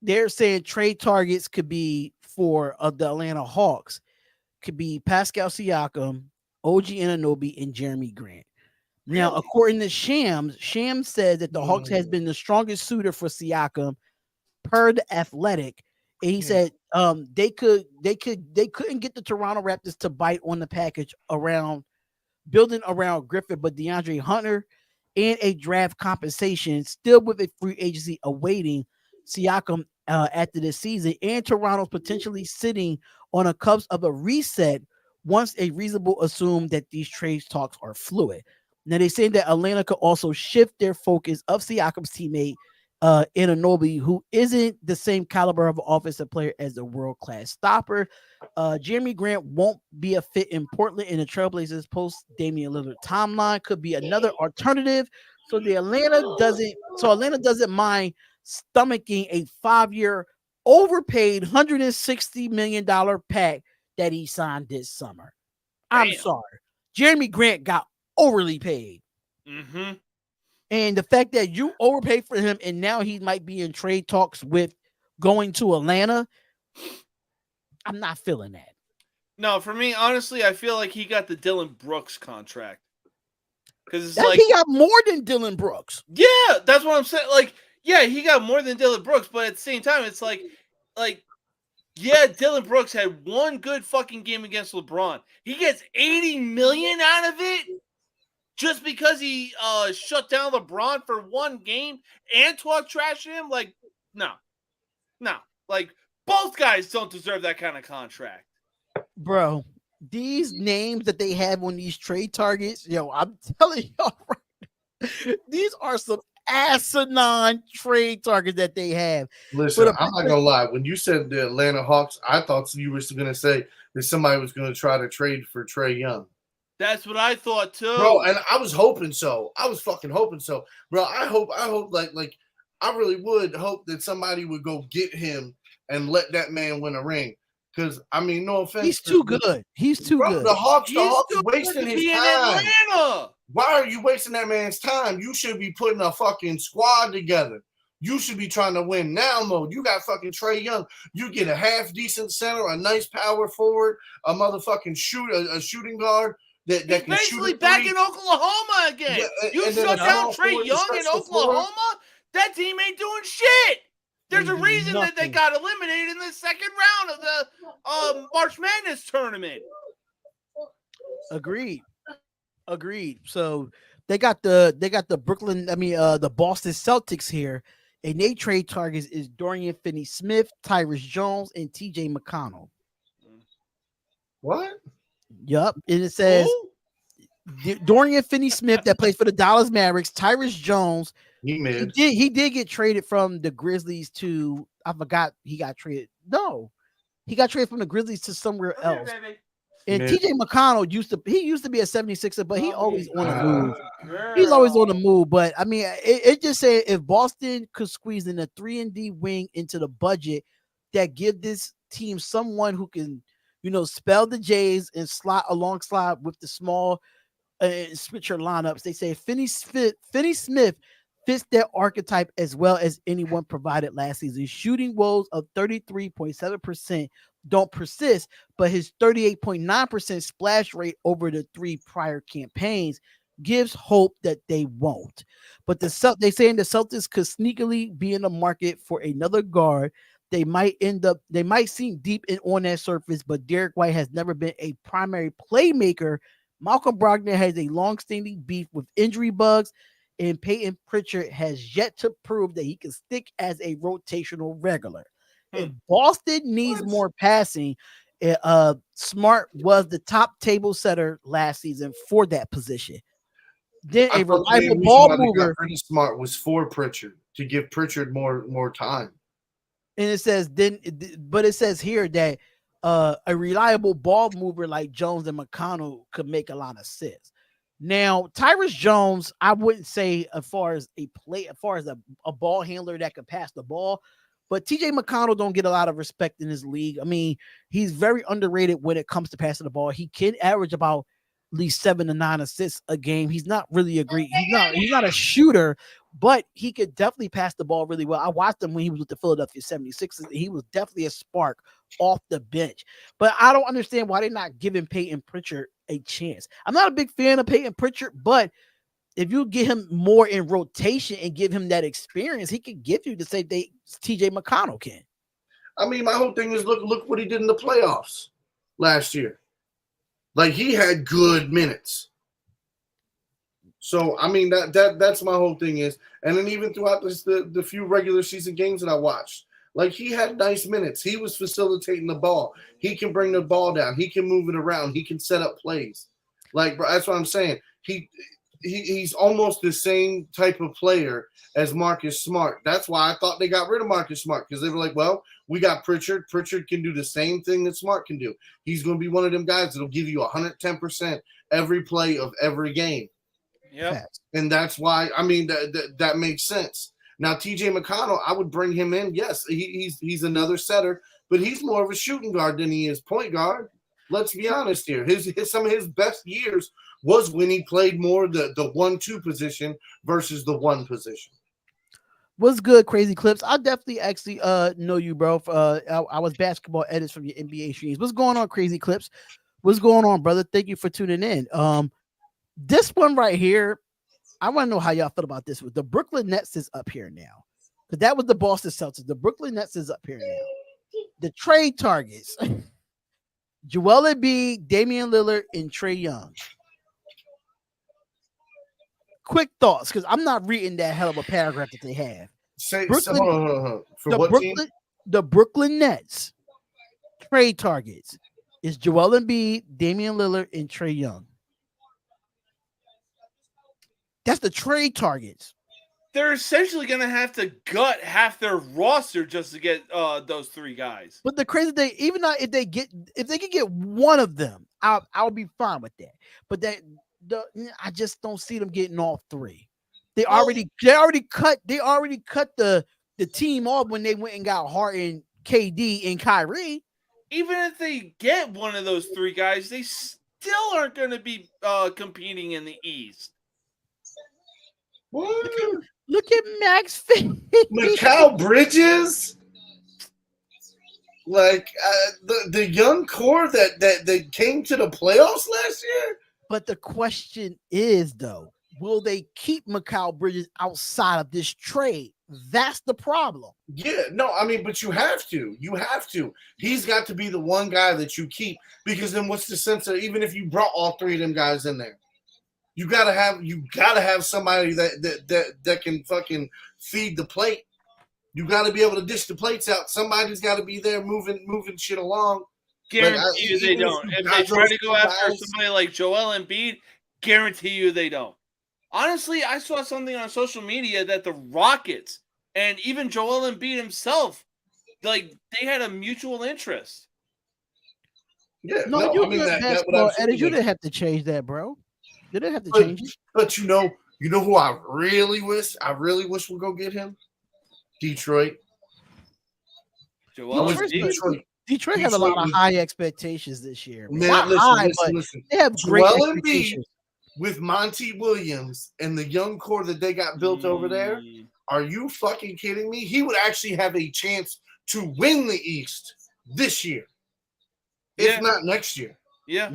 they're saying trade targets could be for the Atlanta Hawks, could be Pascal Siakam, OG Anunoby, and Jeremy Grant. Now, according to Shams said that the Hawks has been the strongest suitor for Siakam per the Athletic. And he said they couldn't get the Toronto Raptors to bite on the package building around Griffin, but DeAndre Hunter and a draft compensation still with a free agency awaiting Siakam after this season, and Toronto's potentially sitting on a cusp of a reset once a reasonable assume that these trade talks are fluid. Now they say that Atlanta could also shift their focus of Siakam's teammate Anunoby, who isn't the same caliber of offensive player as the world-class stopper. Jeremy Grant won't be a fit in Portland, in the Trailblazers post Damian Lillard timeline could be another alternative. So Atlanta doesn't mind stomaching a 5-year overpaid $160 million pack that he signed this summer. I'm sorry. Jeremy Grant got overly paid. Mm-hmm. And the fact that you overpaid for him and now he might be in trade talks with going to Atlanta, I'm not feeling that. No, for me, honestly, I feel like he got the Dylan Brooks contract. Because it's like he got more than Dylan Brooks. Yeah, that's what I'm saying. Like, yeah, he got more than Dylan Brooks, but at the same time, it's like, yeah, Dylan Brooks had one good fucking game against LeBron. He gets $80 million out of it just because he shut down LeBron for one game and talk trash to him. Like, no. Like, both guys don't deserve that kind of contract. Bro, these names that they have on these trade targets, yo, I'm telling y'all right, these are some asinine trade targets that they have. Listen, I'm not gonna lie. When you said the Atlanta Hawks, I thought you were gonna say that somebody was gonna try to trade for Trae Young. That's what I thought too, bro. And I was hoping so. I was fucking hoping so, bro. I hope like I really would hope that somebody would go get him and let that man win a ring. Because I mean, no offense, he's too good. He's too good. The Hawks wasting his time. Atlanta. Why are you wasting that man's time? You should be putting a fucking squad together. You should be trying to win now mode. You got fucking Trae Young. You get a half decent center, a nice power forward, a motherfucking shooting guard that He's can basically shoot back in Oklahoma again. Yeah, you shut down Trae Young in Oklahoma. That team ain't doing shit. There's a reason that they got eliminated in the second round of the March Madness tournament. Agreed. So they got the Brooklyn, the Boston Celtics here, and they trade targets is Dorian Finney-Smith, Tyrus Jones, and TJ McConnell. What? Yup. And it says Dorian Finney-Smith that plays for the Dallas Mavericks, Tyrus Jones. He did get traded from the Grizzlies to, I forgot he got traded. No, he got traded from the Grizzlies to somewhere else. And TJ McConnell used to be a 76er, but he always on the move. He's always on the move. But I mean, it just said if Boston could squeeze in a 3-and-D wing into the budget that give this team someone who can, spell the J's and slide with the small switcher lineups. They say Finney-Smith fits their archetype as well as anyone provided last season. Shooting woes of 33.7% don't persist, but his 38.9% splash rate over the 3 prior campaigns gives hope that they won't. But they saying the Celtics could sneakily be in the market for another guard. They might seem deep on that surface, but Derek White has never been a primary playmaker. Malcolm Brogdon has a long-standing beef with injury bugs, and Peyton Pritchard has yet to prove that he can stick as a rotational regular. If Boston needs more passing, Smart was the top table setter last season for that position. Then a reliable ball mover. Smart was for Pritchard to give Pritchard more time. And it says but it says here that a reliable ball mover like Jones and McConnell could make a lot of sense. Now, Tyrus Jones, I wouldn't say as far as a ball handler that could pass the ball, but TJ McConnell don't get a lot of respect in his league. I mean, he's very underrated when it comes to passing the ball. He can average about at least 7 to 9 assists a game. He's not really he's not a shooter, but he could definitely pass the ball really well. I watched him when he was with the Philadelphia 76ers. He was definitely a spark off the bench. But I don't understand why they're not giving Peyton Pritchard a chance. I'm not a big fan of Peyton Pritchard, but if you get him more in rotation and give him that experience, he can give you the same thing TJ McConnell can. I mean, my whole thing is look what he did in the playoffs last year. Like, he had good minutes. So I mean that's my whole thing is, and then even throughout the few regular season games that I watched, like, he had nice minutes. He was facilitating the ball. He can bring the ball down. He can move it around. He can set up plays. Like, bro, that's what I'm saying. He's almost the same type of player as Marcus Smart. That's why I thought they got rid of Marcus Smart, because they were like, well, we got Pritchard. Pritchard can do the same thing that Smart can do. He's going to be one of them guys that'll give you 110% every play of every game. Yeah, and that's why, I mean, that makes sense. Now, TJ McConnell, I would bring him in. Yes, he's another setter, but he's more of a shooting guard than he is point guard. Let's be honest here. Some of his best years was when he played more the 1-2 position versus the 1 position. What's good, Crazy Clips? I definitely actually know you, bro. I was basketball edits from your NBA streams. What's going on, Crazy Clips? What's going on, brother? Thank you for tuning in. This one right here, I want to know how y'all feel about this. The Brooklyn Nets is up here now. Because that was the Boston Celtics. The Brooklyn Nets is up here now. The trade targets. Joel Embiid, Damian Lillard, and Trae Young. Quick thoughts, because I'm not reading that hell of a paragraph that they have. Hold on. The Brooklyn Nets trade targets is Joel Embiid, Damian Lillard, and Trae Young. That's the trade targets. They're essentially going to have to gut half their roster just to get those three guys. But the crazy thing, even if they can get one of them, I'll be fine with that. But I just don't see them getting all three. They already cut the team off when they went and got Harden, KD, and Kyrie. Even if they get one of those three guys, they still aren't going to be competing in the East. What? Look at Max Mikal Bridges, like the young core that came to the playoffs last year. But the question is, though, will they keep Mikal Bridges outside of this trade? That's the problem. Yeah, no, I mean, but you have to. You have to. He's got to be the one guy that you keep, because then what's the sense of, even if you brought all three of them guys in there? You gotta have somebody that can fucking feed the plate. You gotta be able to dish the plates out. Somebody's gotta be there moving shit along. Guarantee you they don't. If they try to go after somebody like Joel Embiid, guarantee you they don't. Honestly, I saw something on social media that the Rockets and even Joel Embiid himself, like, they had a mutual interest. Yeah, you didn't have to change that, bro. They didn't have to change it. But you know who I really wish would go get him? Detroit. Detroit had a lot of high expectations this year. Man, listen. They have great expectations. With Monty Williams and the young core that they got built over there, are you fucking kidding me? He would actually have a chance to win the East this year, if not next year. Yeah.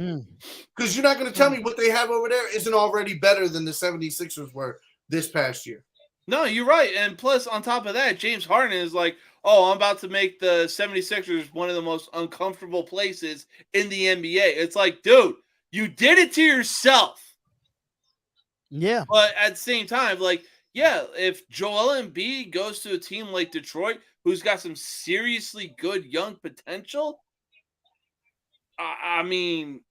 Because you're not going to tell me what they have over there isn't already better than the 76ers were this past year. No, you're right. And plus, on top of that, James Harden is like, oh, I'm about to make the 76ers one of the most uncomfortable places in the NBA. It's like, dude, you did it to yourself. Yeah. But at the same time, like, yeah, if Joel Embiid goes to a team like Detroit, who's got some seriously good young potential, I mean,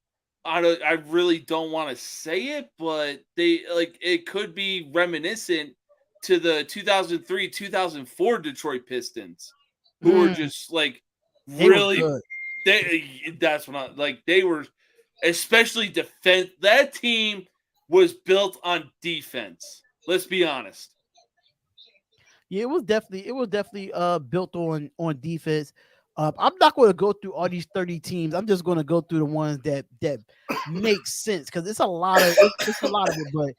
I really don't want to say it, but it could be reminiscent to the 2003-2004 Detroit Pistons, who were just like really. That's what they were, especially defense. That team was built on defense. Let's be honest. Yeah, it was definitely built on defense. I'm not going to go through all these 30 teams. I'm just going to go through the ones that make sense, because it's a lot of it. But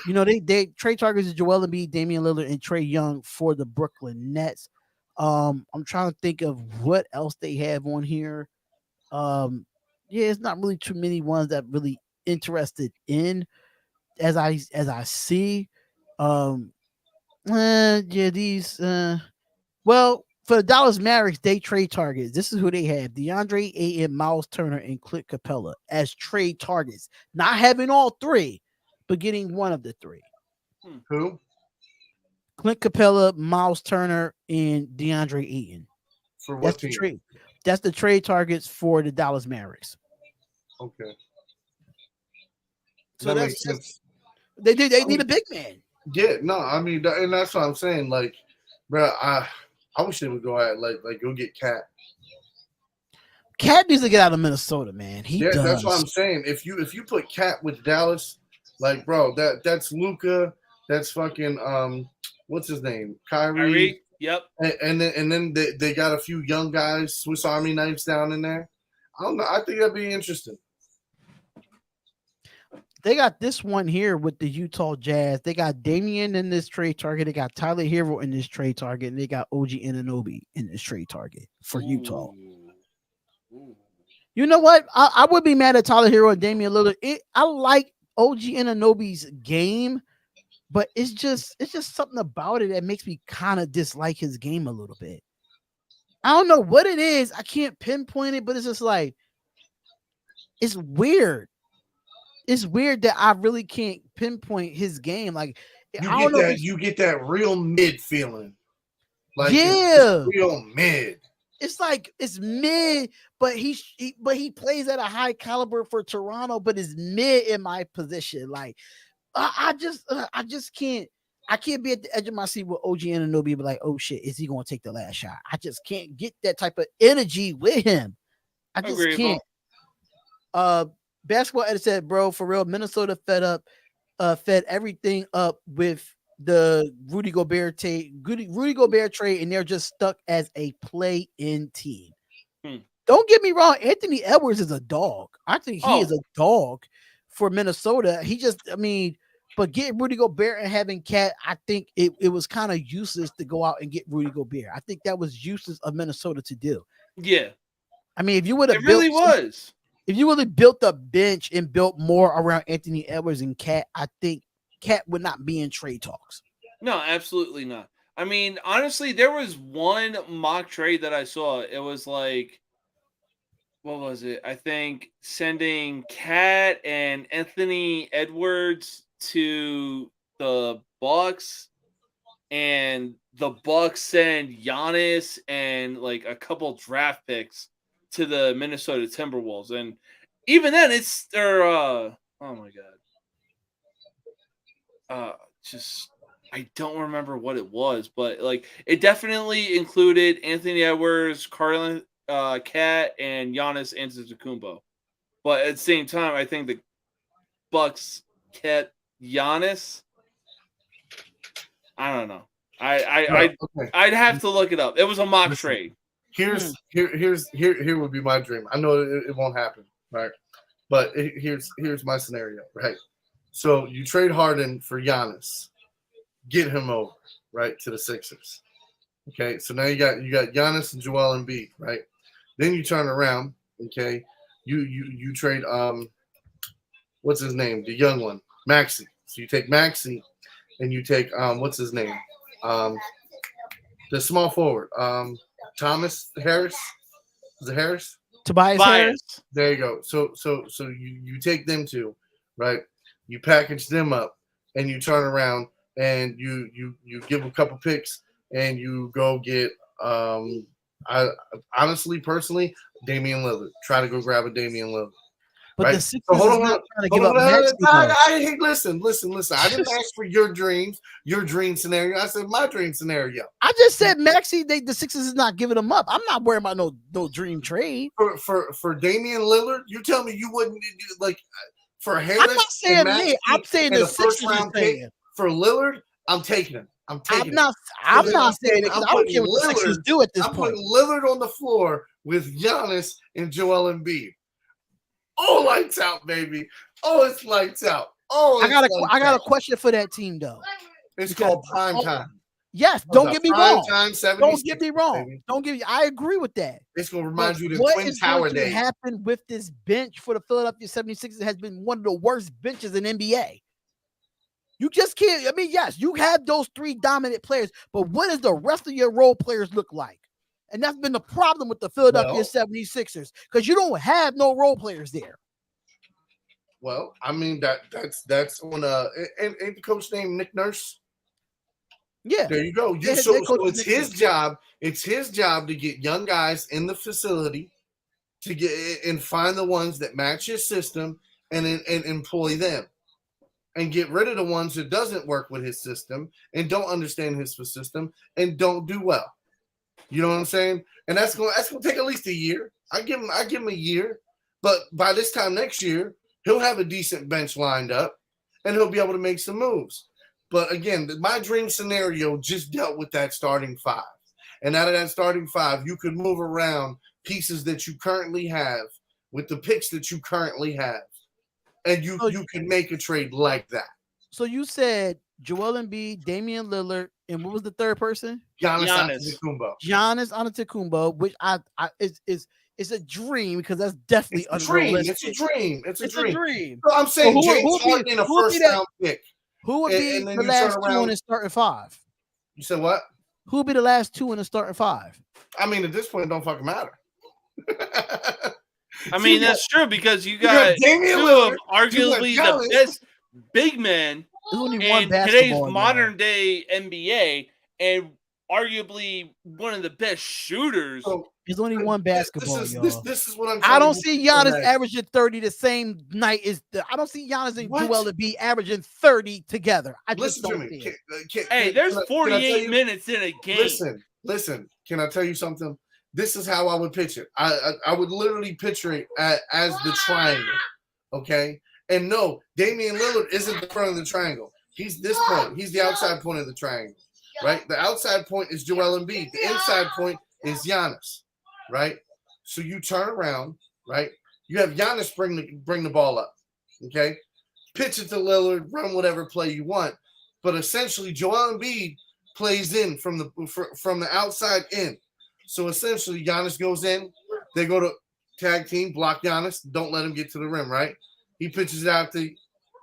you know, they trade targets is Joel Embiid, Damian Lillard, and Trae Young for the Brooklyn Nets. I'm trying to think of what else they have on here. Yeah, it's not really too many ones that I'm really interested in as I see. Well, for the Dallas Mavericks, they trade targets. This is who they have: DeAndre Ayton, Miles Turner, and Clint Capella as trade targets. Not having all three, but getting one of the three. Who? Clint Capella, Miles Turner, and DeAndre Ayton. For what team? Trade. That's the trade targets for the Dallas Mavericks. Okay. So that makes sense. They need a big man. Yeah, no, I mean, and that's what I'm saying. Like, bro, I wish they would go out like go get Cat. Cat needs to get out of Minnesota, man. He does. That's what I'm saying. If you put Cat with Dallas, like, bro, that's Luka, that's fucking what's his name, Kyrie. Yep. And then they got a few young guys, Swiss Army knives down in there. I don't know. I think that'd be interesting. They got this one here with the Utah Jazz. They got Damian in this trade target. They got Tyler Hero in this trade target. And they got OG Anunoby in this trade target for Utah. Ooh. You know what? I would be mad at Tyler Hero and Damian Lillard. I like OG Anunoby's game, but it's just something about it that makes me kind of dislike his game a little bit. I don't know what it is. I can't pinpoint it, but it's just like it's weird. It's weird that I really can't pinpoint his game. Like you get that real mid feeling. Like it's real mid. It's like it's mid, but he plays at a high caliber for Toronto, but is mid in my position. Like I just can't. I can't be at the edge of my seat with OG Anunoby and be like, oh shit, is he going to take the last shot? I just can't get that type of energy with him. I just can't. Basketball Edit said, bro, for real, Minnesota fed everything up with the Rudy Gobert trade, and they're just stuck as a play-in team. Don't get me wrong, Anthony Edwards is a dog. I think he is a dog for Minnesota. But getting Rudy Gobert and having Cat, I think it was kind of useless to go out and get Rudy Gobert. I think that was useless of Minnesota to do. Yeah. I mean, if you would have if you really built a bench and built more around Anthony Edwards and Cat, I think Cat would not be in trade talks. No, absolutely not. I mean, honestly, there was one mock trade that I saw. It was like, what was it? I think sending Cat and Anthony Edwards to the Bucks, and the Bucks send Giannis and like a couple draft picks to the Minnesota Timberwolves. And even then it's their oh my god. I don't remember what it was, but like it definitely included Anthony Edwards, Cat, and Giannis Antetokounmpo. But at the same time, I think the Bucks kept Giannis. I don't know. I'd have to look it up. It was a mock trade. Here would be my dream. I know it won't happen, right? But here's my scenario, right? So you trade Harden for Giannis, get him over, right, to the Sixers. Okay, so now you got Giannis and Joel Embiid, right? Then you turn around, okay, you trade what's his name, the young one, Maxey. So you take Maxey, and you take what's his name, the small forward, Thomas Harris. Is it Harris? Tobias Harris. There you go. So you take them two, right? You package them up, and you turn around and you give them a couple picks, and you go get I honestly, personally, Damian Lillard. Try to go grab a Damian Lillard. But right? the Sixers is not trying to give up Listen. I didn't ask for your dreams, your dream scenario. I said my dream scenario. I just said Maxey. The Sixers is not giving them up. I'm not worried about no dream trade for Damian Lillard. You tell me you wouldn't like for Harris. I'm not saying me. I'm saying the Sixers round pick for Lillard. I'm taking him. I'm not saying it because I don't care what the Sixers do at this point. I'm putting Lillard on the floor with Giannis and Joel Embiid. Oh, lights out, baby. Oh, it's lights out. Oh, I got a question for that team though. It's called prime time. Yes, don't get me wrong. Don't get me wrong. I agree with that. It's gonna remind you of the Twin Tower days. What happened with this bench for the Philadelphia 76ers has been one of the worst benches in NBA. You just can't. I mean, yes, you have those three dominant players, but what does the rest of your role players look like? And that's been the problem with the Philadelphia 76ers because you don't have no role players there. Well, I mean that's on ain't the coach named Nick Nurse? Yeah, there you go. So it's his job. It's his job to get young guys in the facility to get and find the ones that match his system and employ them, and get rid of the ones that doesn't work with his system and don't understand his system and don't do well. You know what I'm saying? And that's going to take at least a year. I give him a year, but by this time next year, he'll have a decent bench lined up, and he'll be able to make some moves. But again, my dream scenario just dealt with that starting five, and out of that starting five, you could move around pieces that you currently have with the picks that you currently have, and you can make a trade like that. So you said Joel Embiid, Damian Lillard, and what was the third person? Giannis Antetokounmpo, which is it's a dream because that's definitely unrealistic. It's a dream. It's a dream. So I'm saying James Harden in a first-round pick. Who would be the last two in the starting five? You said what? Who would be the last two in the starting five? I mean, at this point, it don't fucking matter. I mean, that's true because you got two of arguably the best big men in today's modern day NBA and arguably one of the best shooters. There's only one basketball. This is what I'm. I don't see Giannis averaging 30 the same night I don't see Giannis and Joel Embiid averaging 30 together. I just don't see it. Hey, there's 48 minutes in a game. Listen. Can I tell you something? This is how I would pitch it. I would literally picture it as the triangle. Okay, and no, Damian Lillard isn't the front of the triangle. He's this point. He's the outside point of the triangle. Right. The outside point is Joel Embiid. The inside point is Giannis. Right, so you turn around, right? You have Giannis bring the ball up, okay? Pitch it to Lillard, run whatever play you want, but essentially Joel Embiid plays in from the outside in. So essentially Giannis goes in, they go to tag team, block Giannis, don't let him get to the rim, right? He pitches it out to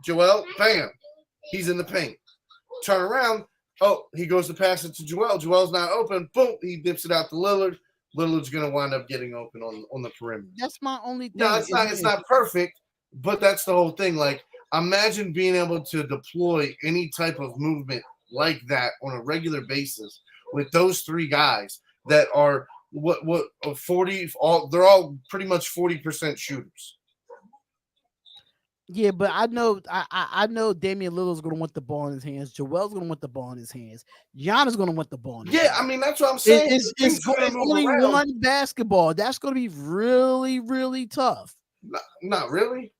Joel, bam, he's in the paint. Turn around, he goes to pass it to Joel. Joel's not open, boom, he dips it out to Lillard. Lillard's going to wind up getting open on the perimeter. That's my only thing. No, it's not perfect, but that's the whole thing. Like, imagine being able to deploy any type of movement like that on a regular basis with those three guys that are what 40. They're all pretty much 40% shooters. Yeah, but I know Damian Lillard's going to want the ball in his hands. Joel's going to want the ball in his hands. Giannis going to want the ball in his hands. I mean, that's what I'm saying. It's only one basketball. That's going to be really, really tough. Not really.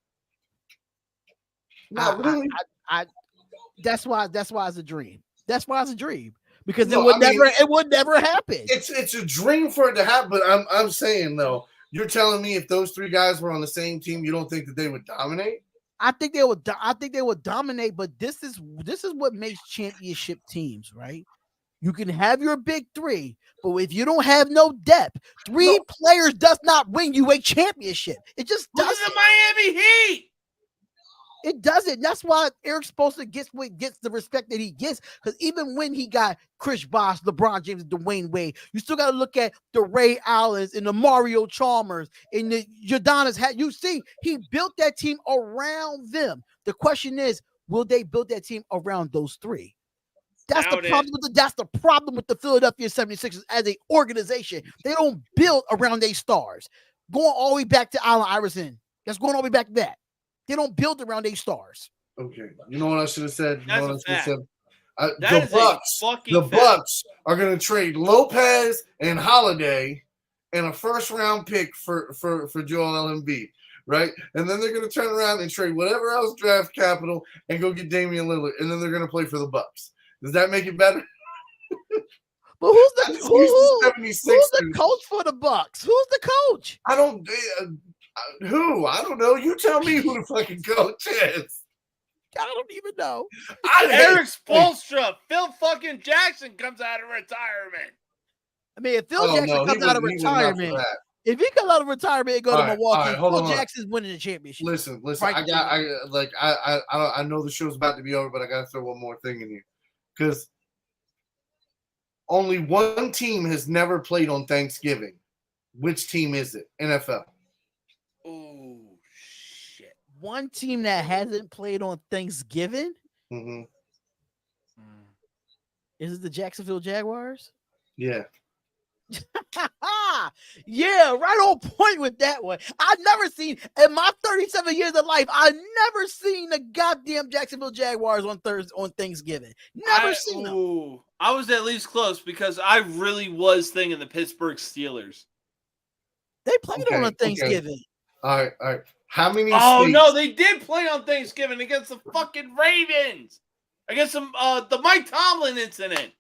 Not really. That's why it's a dream. That's why it's a dream. Because it would never happen. It's a dream for it to happen, but I'm saying though, you're telling me if those three guys were on the same team, you don't think that they would dominate? I think they would dominate, but this is what makes championship teams, right? You can have your big three, but if you don't have no depth, players does not win you a championship. It just doesn't. Look at the Miami Heat. It doesn't. That's why Eric Spoelstra gets the respect that he gets. Because even when he got Chris Bosh, LeBron James, and Dwayne Wade, you still got to look at the Ray Allens and the Mario Chalmers and the Udonis. You see, he built that team around them. The question is, will they build that team around those three? That's the problem with the Philadelphia 76ers as an organization. They don't build around their stars. Going all the way back to Allen Iverson. That's going all the way back to that. They don't build around their stars. Okay. You know what I should have said? The Bucks are going to trade Lopez and Holiday and a first-round pick for Joel Embiid, right? And then they're going to turn around and trade whatever else draft capital and go get Damian Lillard, and then they're going to play for the Bucks. Does that make it better? But who's the coach for the Bucks? Who's the coach? Who? I don't know. You tell me who the fucking coach is. I don't even know. Eric Spoelstra. Phil fucking Jackson comes out of retirement. I mean, if Phil Jackson comes out of retirement, if he comes out of retirement and go to Milwaukee, Phil Jackson's winning the championship. Listen. I know the show's about to be over, but I got to throw one more thing in here because only one team has never played on Thanksgiving. Which team is it? NFL. Oh, shit. One team that hasn't played on Thanksgiving? Mm-hmm. Is it the Jacksonville Jaguars? Yeah. Yeah, right on point with that one. I've never seen, in my 37 years of life, I've never seen the goddamn Jacksonville Jaguars on Thanksgiving. Never seen them. I was at least close because I really was thinking the Pittsburgh Steelers. They played on Thanksgiving. All right. How many states? No, they did play on Thanksgiving against the fucking Ravens. Against the Mike Tomlin incident.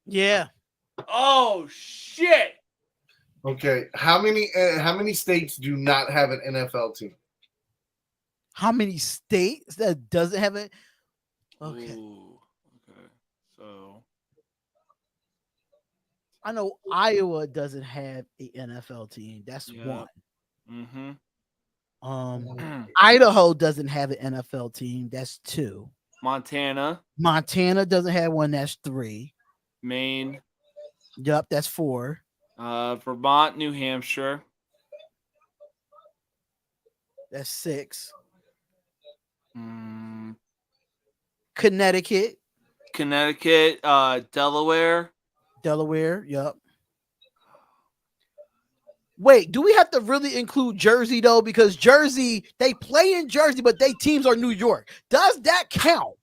Yeah. Oh shit. Okay. How many states do not have an NFL team? How many states that doesn't have it? Okay. Ooh, okay. So I know Iowa doesn't have a NFL team. That's one. Mm-hmm. Idaho doesn't have an NFL team. That's two. Montana doesn't have one. That's three. Maine. Yup, that's four. Vermont, New Hampshire. That's six. Connecticut, Delaware. Yup. Wait, do we have to really include Jersey though? Because Jersey, they play in Jersey, but they teams are New York. Does that count?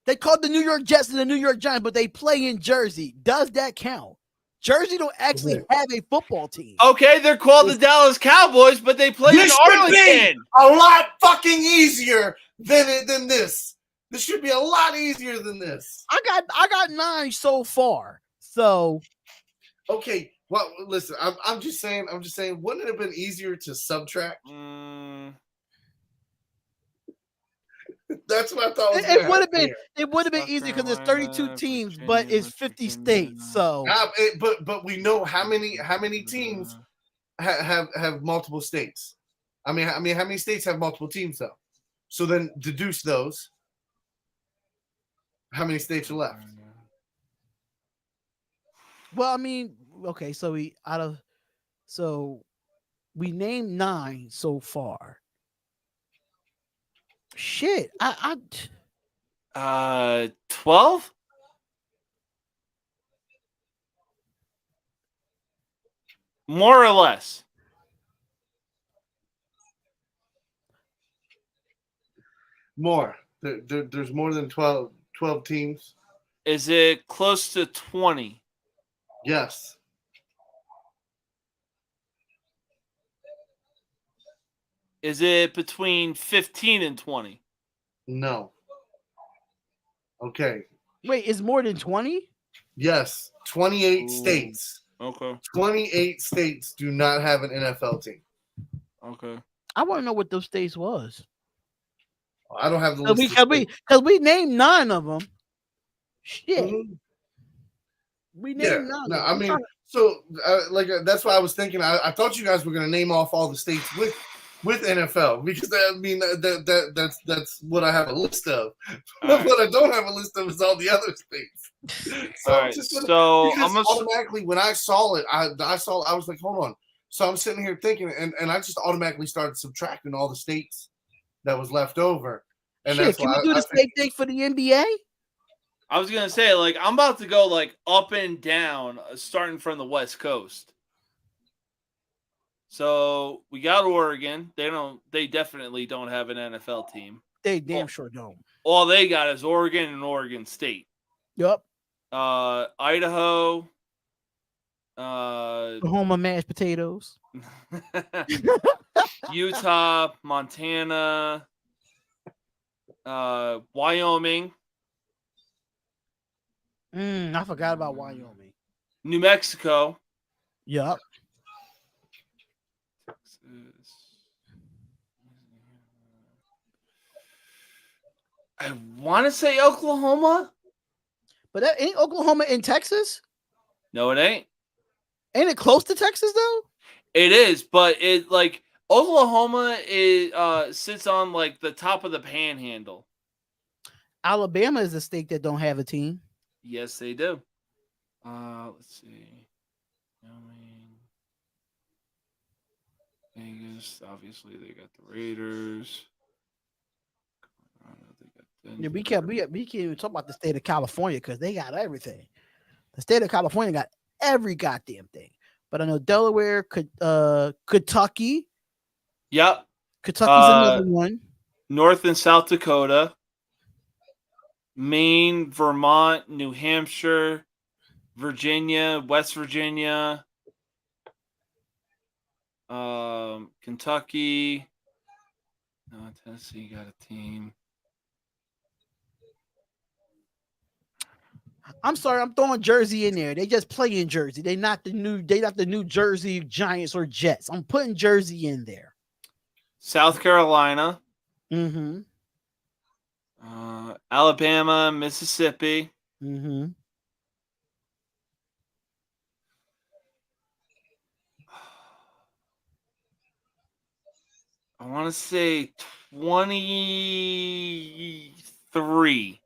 They called the New York Jets and the New York Giants, but they play in Jersey. Does that count? Jersey don't actually have a football team. Okay, they're called the Dallas Cowboys, but they play in Arlington. A lot fucking easier than this. This should be a lot easier than this. I got 9 so far. So okay. Well, listen, I'm just saying, wouldn't it have been easier to subtract? That's what I thought. It would have been easy because there's 32 teams, but it's 50 states. So, but we know how many teams have multiple states. I mean, how many states have multiple teams though? So then deduce those. How many states are left? Well, I mean, okay, so we named 9 so far. Shit, 12. More or less. More. There's more than 12 teams. Is it close to 20? Yes. Is it between 15 and 20? No. Okay. Wait, is more than 20? Yes. 28 states. Okay. 28 states do not have an NFL team. Okay. I want to know what those states was. I don't have the list. Because we named 9 of them. Shit. Mm-hmm. We named 9. No, I mean, that's why I was thinking. I thought you guys were going to name off all the states with NFL, because that's what I have a list of. Right. What I don't have a list of is all the other states. So, all right. So automatically when I saw it, I was like, hold on. So I'm sitting here thinking, and I just automatically started subtracting all the states that was left over. And shit, that's can why we do the same thing for the NBA? I was gonna say, like, I'm about to go like up and down, starting from the West Coast. So we got Oregon. They definitely don't have an NFL team. They damn sure don't. All they got is Oregon and Oregon State. Yep. Idaho. Oklahoma mashed potatoes. Utah, Montana, Wyoming. I forgot about Wyoming. New Mexico. Yep. I want to say Oklahoma. But that ain't Oklahoma in Texas? No, it ain't. Ain't it close to Texas though? It is, but it like Oklahoma sits on like the top of the panhandle. Alabama is a state that don't have a team. Yes, they do. Let's see. Vegas, obviously they got the Raiders. Yeah, we can't even talk about the state of California because they got everything. The state of California got every goddamn thing. But I know Delaware, Kentucky. Yep. Kentucky's another one. North and South Dakota. Maine, Vermont, New Hampshire, Virginia, West Virginia, Kentucky. No, Tennessee got a team. I'm sorry, I'm throwing Jersey in there. They just play in Jersey. They're not the New Jersey Giants or Jets. I'm putting Jersey in there. South Carolina. Mm-hmm. Alabama, Mississippi. Mm-hmm. I want to say 23.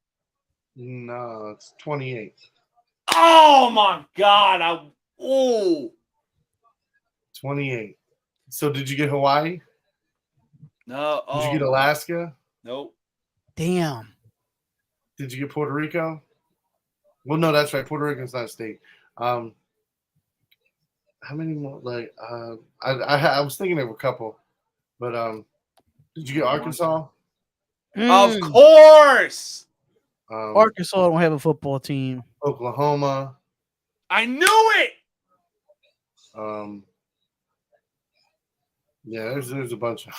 No, it's 28. Oh my God! 28. So did you get Hawaii? No. Did you get Alaska? Nope. Damn. Did you get Puerto Rico? Well, no, that's right. Puerto Rico's not a state. How many more? Like, I was thinking of a couple, but did you get Arkansas? Of course. Arkansas don't have a football team. Oklahoma. I knew it. Yeah, there's a bunch of.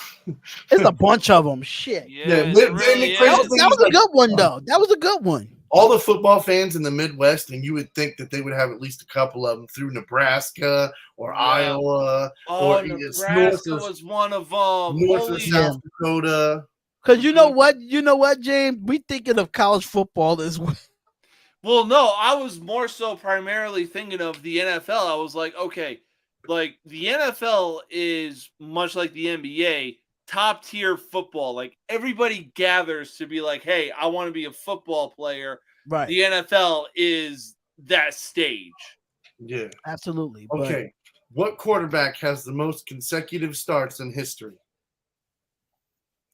There's a bunch of them. Shit. Yeah, really that was a good one though. That was a good one. All the football fans in the Midwest, and you would think that they would have at least a couple of them through Nebraska or Iowa. Oh, or Nebraska was one of them. North or South Dakota. Because you know what, James? We thinking of college football as well. Well, no, I was more so primarily thinking of the NFL. I was like, okay, like the NFL is much like the NBA, top tier football. Like everybody gathers to be like, hey, I want to be a football player. Right. The NFL is that stage. Yeah. Absolutely. Okay. What quarterback has the most consecutive starts in history?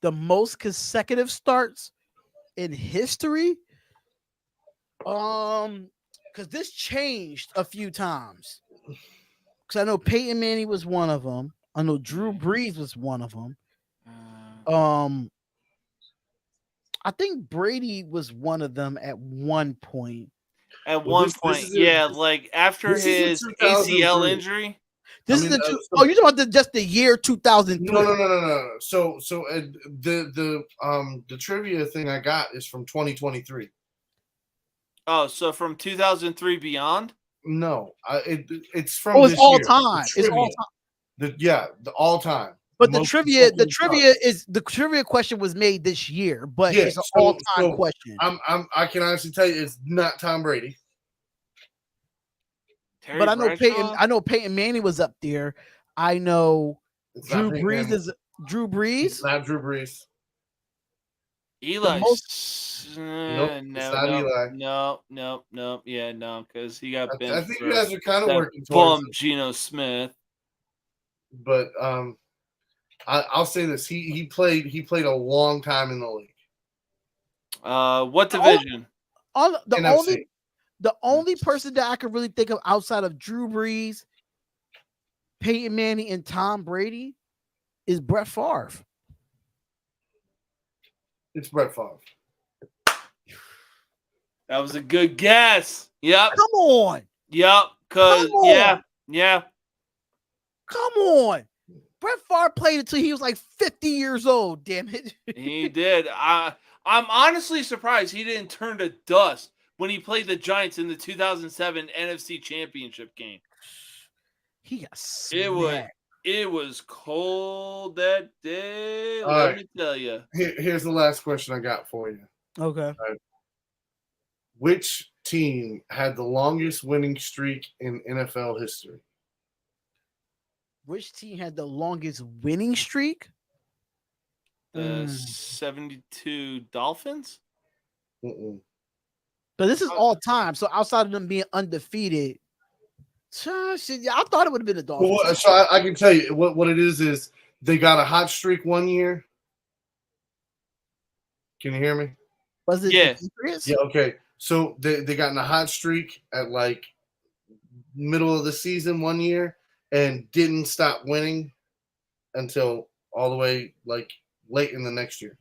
The most consecutive starts in history? Because this changed a few times. Because I know Peyton Manning was one of them. I know Drew Brees was one of them. I think Brady was one of them at one point. At one point, like after his ACL injury. You're talking about just the year 2003. No. So the trivia thing I got is from 2023. Oh, so from 2003 beyond? No, it's from. It's all time. It's all time. The all time. But the trivia question was made this year, but it's an all-time question. I can honestly tell you, it's not Tom Brady. But I know Peyton Manning was up there. I know Drew Brees is Drew Brees. It's not Drew Brees. Eli. Nope, it's not Eli. No. Yeah, no, because he got bent. I think you guys are kind of working towards Geno Smith. But I'll say this: he played a long time in the league. What division? The only person that I could really think of outside of Drew Brees, Peyton Manning, and Tom Brady is Brett Favre. It's Brett Favre. That was a good guess. Yep. Come on. Yep. Cause yeah. Come on. Brett Favre played until he was like 50 years old. Damn it. He did. I'm honestly surprised he didn't turn to dust when he played the Giants in the 2007 NFC Championship game. He got smacked. It was cold that day. Let me tell you. Here's the last question I got for you. Okay. Which team had the longest winning streak in NFL history? Which team had the longest winning streak? The 72 Dolphins? Mm-mm. But this is all time. So outside of them being undefeated, I thought it would have been the Dolphins. Well, so I can tell you what it is they got a hot streak one year. Can you hear me? Was it? Yeah. Yeah. Okay. So they got in a hot streak at like middle of the season one year and didn't stop winning until all the way like late in the next year.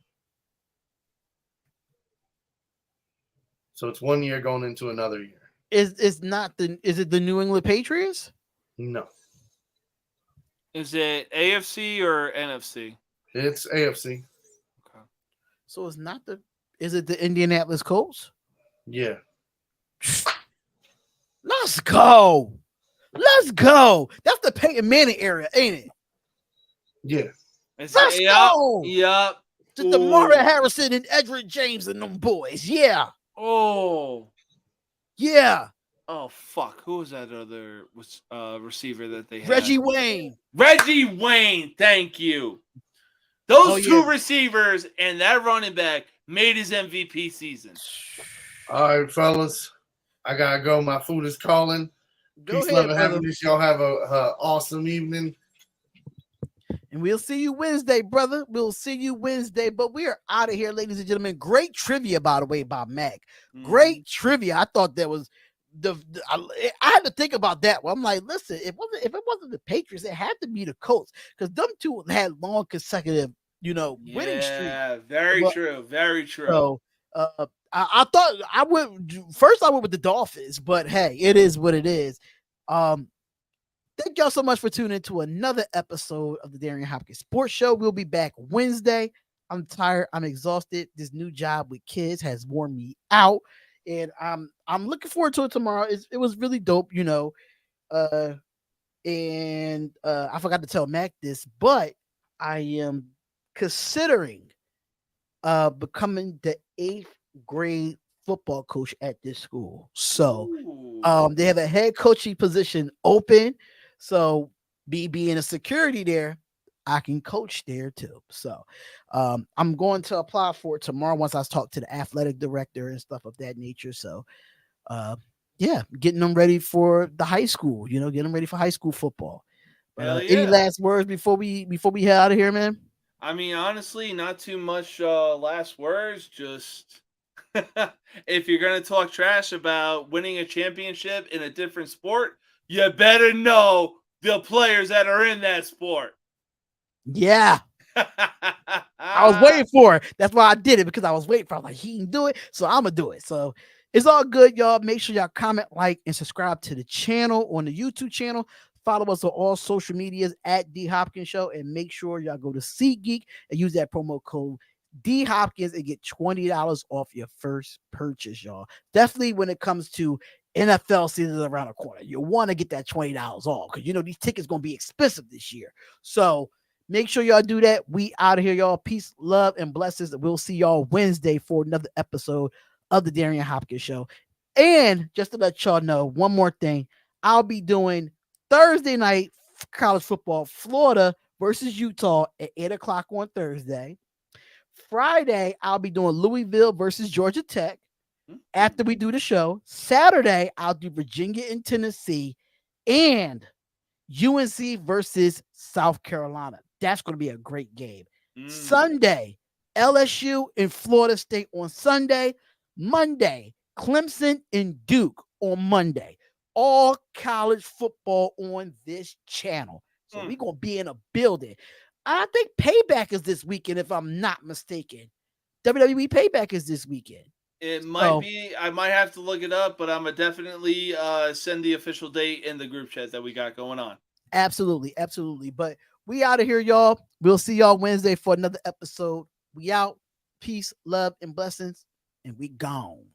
So it's 1 year going into another year. Is it the New England Patriots? No. Is it AFC or NFC? It's AFC. Okay. So is it the Indianapolis Colts? Yeah. Let's go. That's the Peyton Manning era, ain't it? Yeah. Let's go. Yep. Just the Marvin Harrison and Edgerrin James and them boys. Yeah. Oh. Yeah. Oh, fuck. Who was that other receiver that they had? Reggie Wayne. Reggie Wayne. Thank you. Those two receivers and that running back made his MVP season. All right, fellas. I gotta go. My food is calling. Peace, love, and happiness. Y'all have a awesome evening. And we'll see you Wednesday, brother. We'll see you Wednesday. But we are out of here, ladies and gentlemen. Great trivia, by the way, by Mac. Great trivia. I thought that was I had to think about that one. I'm like, listen, if it wasn't the Patriots, it had to be the Colts because them two had long consecutive, winning streak. Yeah, very true. Very true. So I thought I went with the Dolphins, but hey, it is what it is. Thank y'all so much for tuning into another episode of the Darion Hopkins Sports Show. We'll be back Wednesday. I'm tired. I'm exhausted. This new job with kids has worn me out, and I'm looking forward to it tomorrow. It was really dope, and I forgot to tell Mac this, but I am considering becoming the 8th grade football coach at this school. So they have a head coaching position open. So me being a security there, I can coach there too. So I'm going to apply for it tomorrow once I talk to the athletic director and stuff of that nature. So getting them ready for the high school, getting them ready for high school football. Any last words before we head out of here, man? I mean, honestly, not too much last words. Just if you're going to talk trash about winning a championship in a different sport, you better know the players that are in that sport. Yeah. I was waiting for it. That's why I did it, because I was waiting for it. I was like, he can do it, so I'm going to do it. So it's all good, y'all. Make sure y'all comment, like, and subscribe to the channel on the YouTube channel. Follow us on all social medias at DHopkinsShow, and make sure y'all go to SeatGeek and use that promo code DHopkins and get $20 off your first purchase, y'all. Definitely when it comes to NFL season around the corner, you want to get that $20 off because these tickets going to be expensive this year. So make sure y'all do that. We out of here, y'all. Peace, love, and blessings. We'll see y'all Wednesday for another episode of the Darion Hopkins Show. And just to let y'all know, one more thing, I'll be doing Thursday night college football, Florida versus Utah at 8:00 on Thursday. Friday, I'll be doing Louisville versus Georgia Tech after we do the show. Saturday, I'll do Virginia and Tennessee and UNC versus South Carolina. That's going to be a great game. Sunday, LSU and Florida State on Sunday. Monday, Clemson and Duke on Monday. All college football on this channel. So we're going to be in a building. I think Payback is this weekend, if I'm not mistaken. WWE Payback is this weekend. It might be. I might have to look it up, but I'm going to definitely send the official date in the group chat that we got going on. Absolutely. Absolutely. But we out of here, y'all. We'll see y'all Wednesday for another episode. We out. Peace, love, and blessings. And we gone.